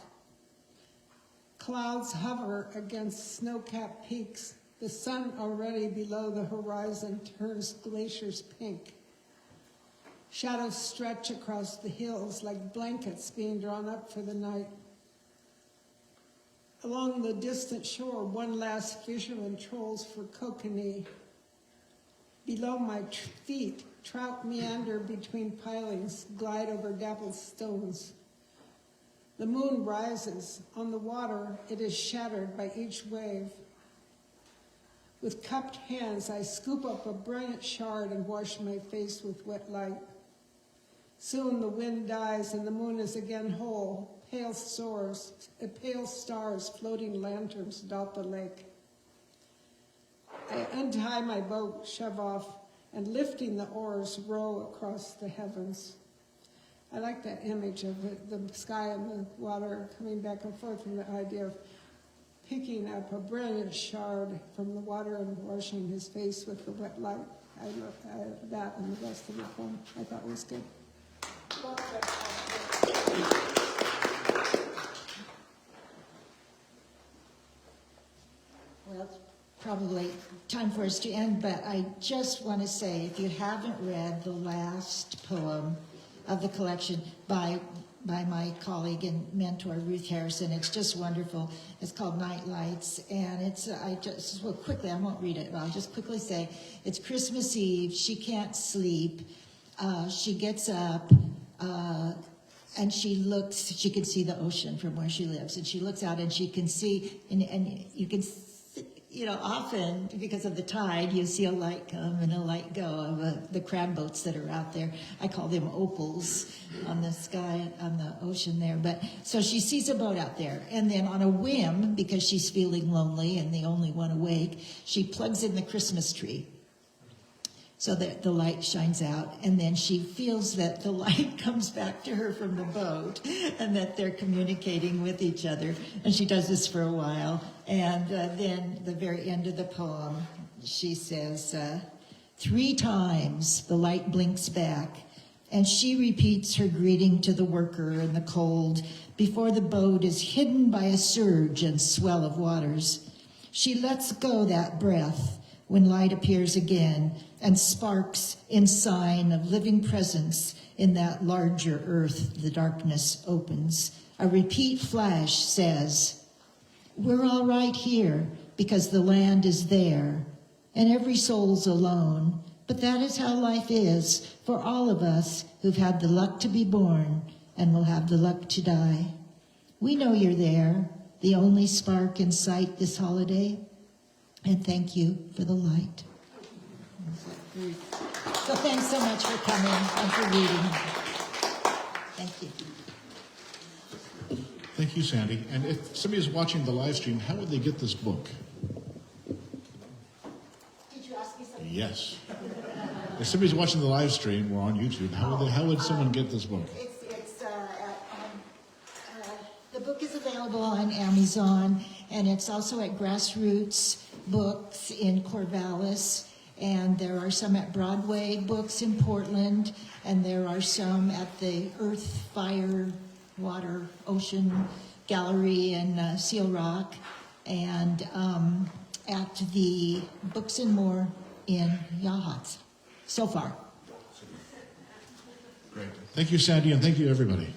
Clouds hover against snow-capped peaks. The sun already below the horizon turns glaciers pink. Shadows stretch across the hills like blankets being drawn up for the night. Along the distant shore, one last fisherman trolls for kokanee. Below my feet, trout meander between pilings, glide over dappled stones. The moon rises. On the water, it is shattered by each wave. With cupped hands, I scoop up a brilliant shard and wash my face with wet light. Soon the wind dies and the moon is again whole. Pale stars, floating lanterns dot the lake. I untie my boat, shove off, and lifting the oars, row across the heavens. I like that image of the sky and the water coming back and forth, and the idea of picking up a brilliant shard from the water and washing his face with the wet light. I love that and the rest of the poem. I thought was good. Well, it's probably time for us to end, but I just want to say, if you haven't read the last poem of the collection by my colleague and mentor, Ruth Harrison, it's just wonderful. It's called Night Lights, and quickly, I won't read it, but I'll just quickly say, it's Christmas Eve, she can't sleep, she gets up, and she can see the ocean from where she lives, and she looks out and she can see, and you can see, you know, often because of the tide, you see a light come and a light go of the crab boats that are out there. I call them opals on the sky, on the ocean there. But so she sees a boat out there, and then on a whim, because she's feeling lonely and the only one awake, she plugs in the Christmas tree so that the light shines out, and then she feels that the light comes back to her from the boat and that they're communicating with each other. And she does this for a while. And then the very end of the poem, she says, 3 times the light blinks back, and she repeats her greeting to the worker in the cold before the boat is hidden by a surge and swell of waters. She lets go that breath, when light appears again and sparks in sign of living presence in that larger earth the darkness opens. A repeat flash says, we're all right here because the land is there and every soul's alone. But that is how life is for all of us who've had the luck to be born and will have the luck to die. We know you're there, the only spark in sight this holiday, and thank you for the light. So thanks so much for coming and for reading. Thank you. Thank you, Sandy. And if somebody is watching the live stream, how would they get this book? Did you ask me something? Yes. If somebody's watching the live stream or on YouTube, how would someone get this book? The book is available on Amazon, and it's also at Grassroots Books in Corvallis, and there are some at Broadway Books in Portland, and there are some at the Earth, Fire, Water, Ocean Gallery in Seal Rock, and at the Books and More in Yachats. So far. Great. Thank you, Sandy, and thank you, everybody.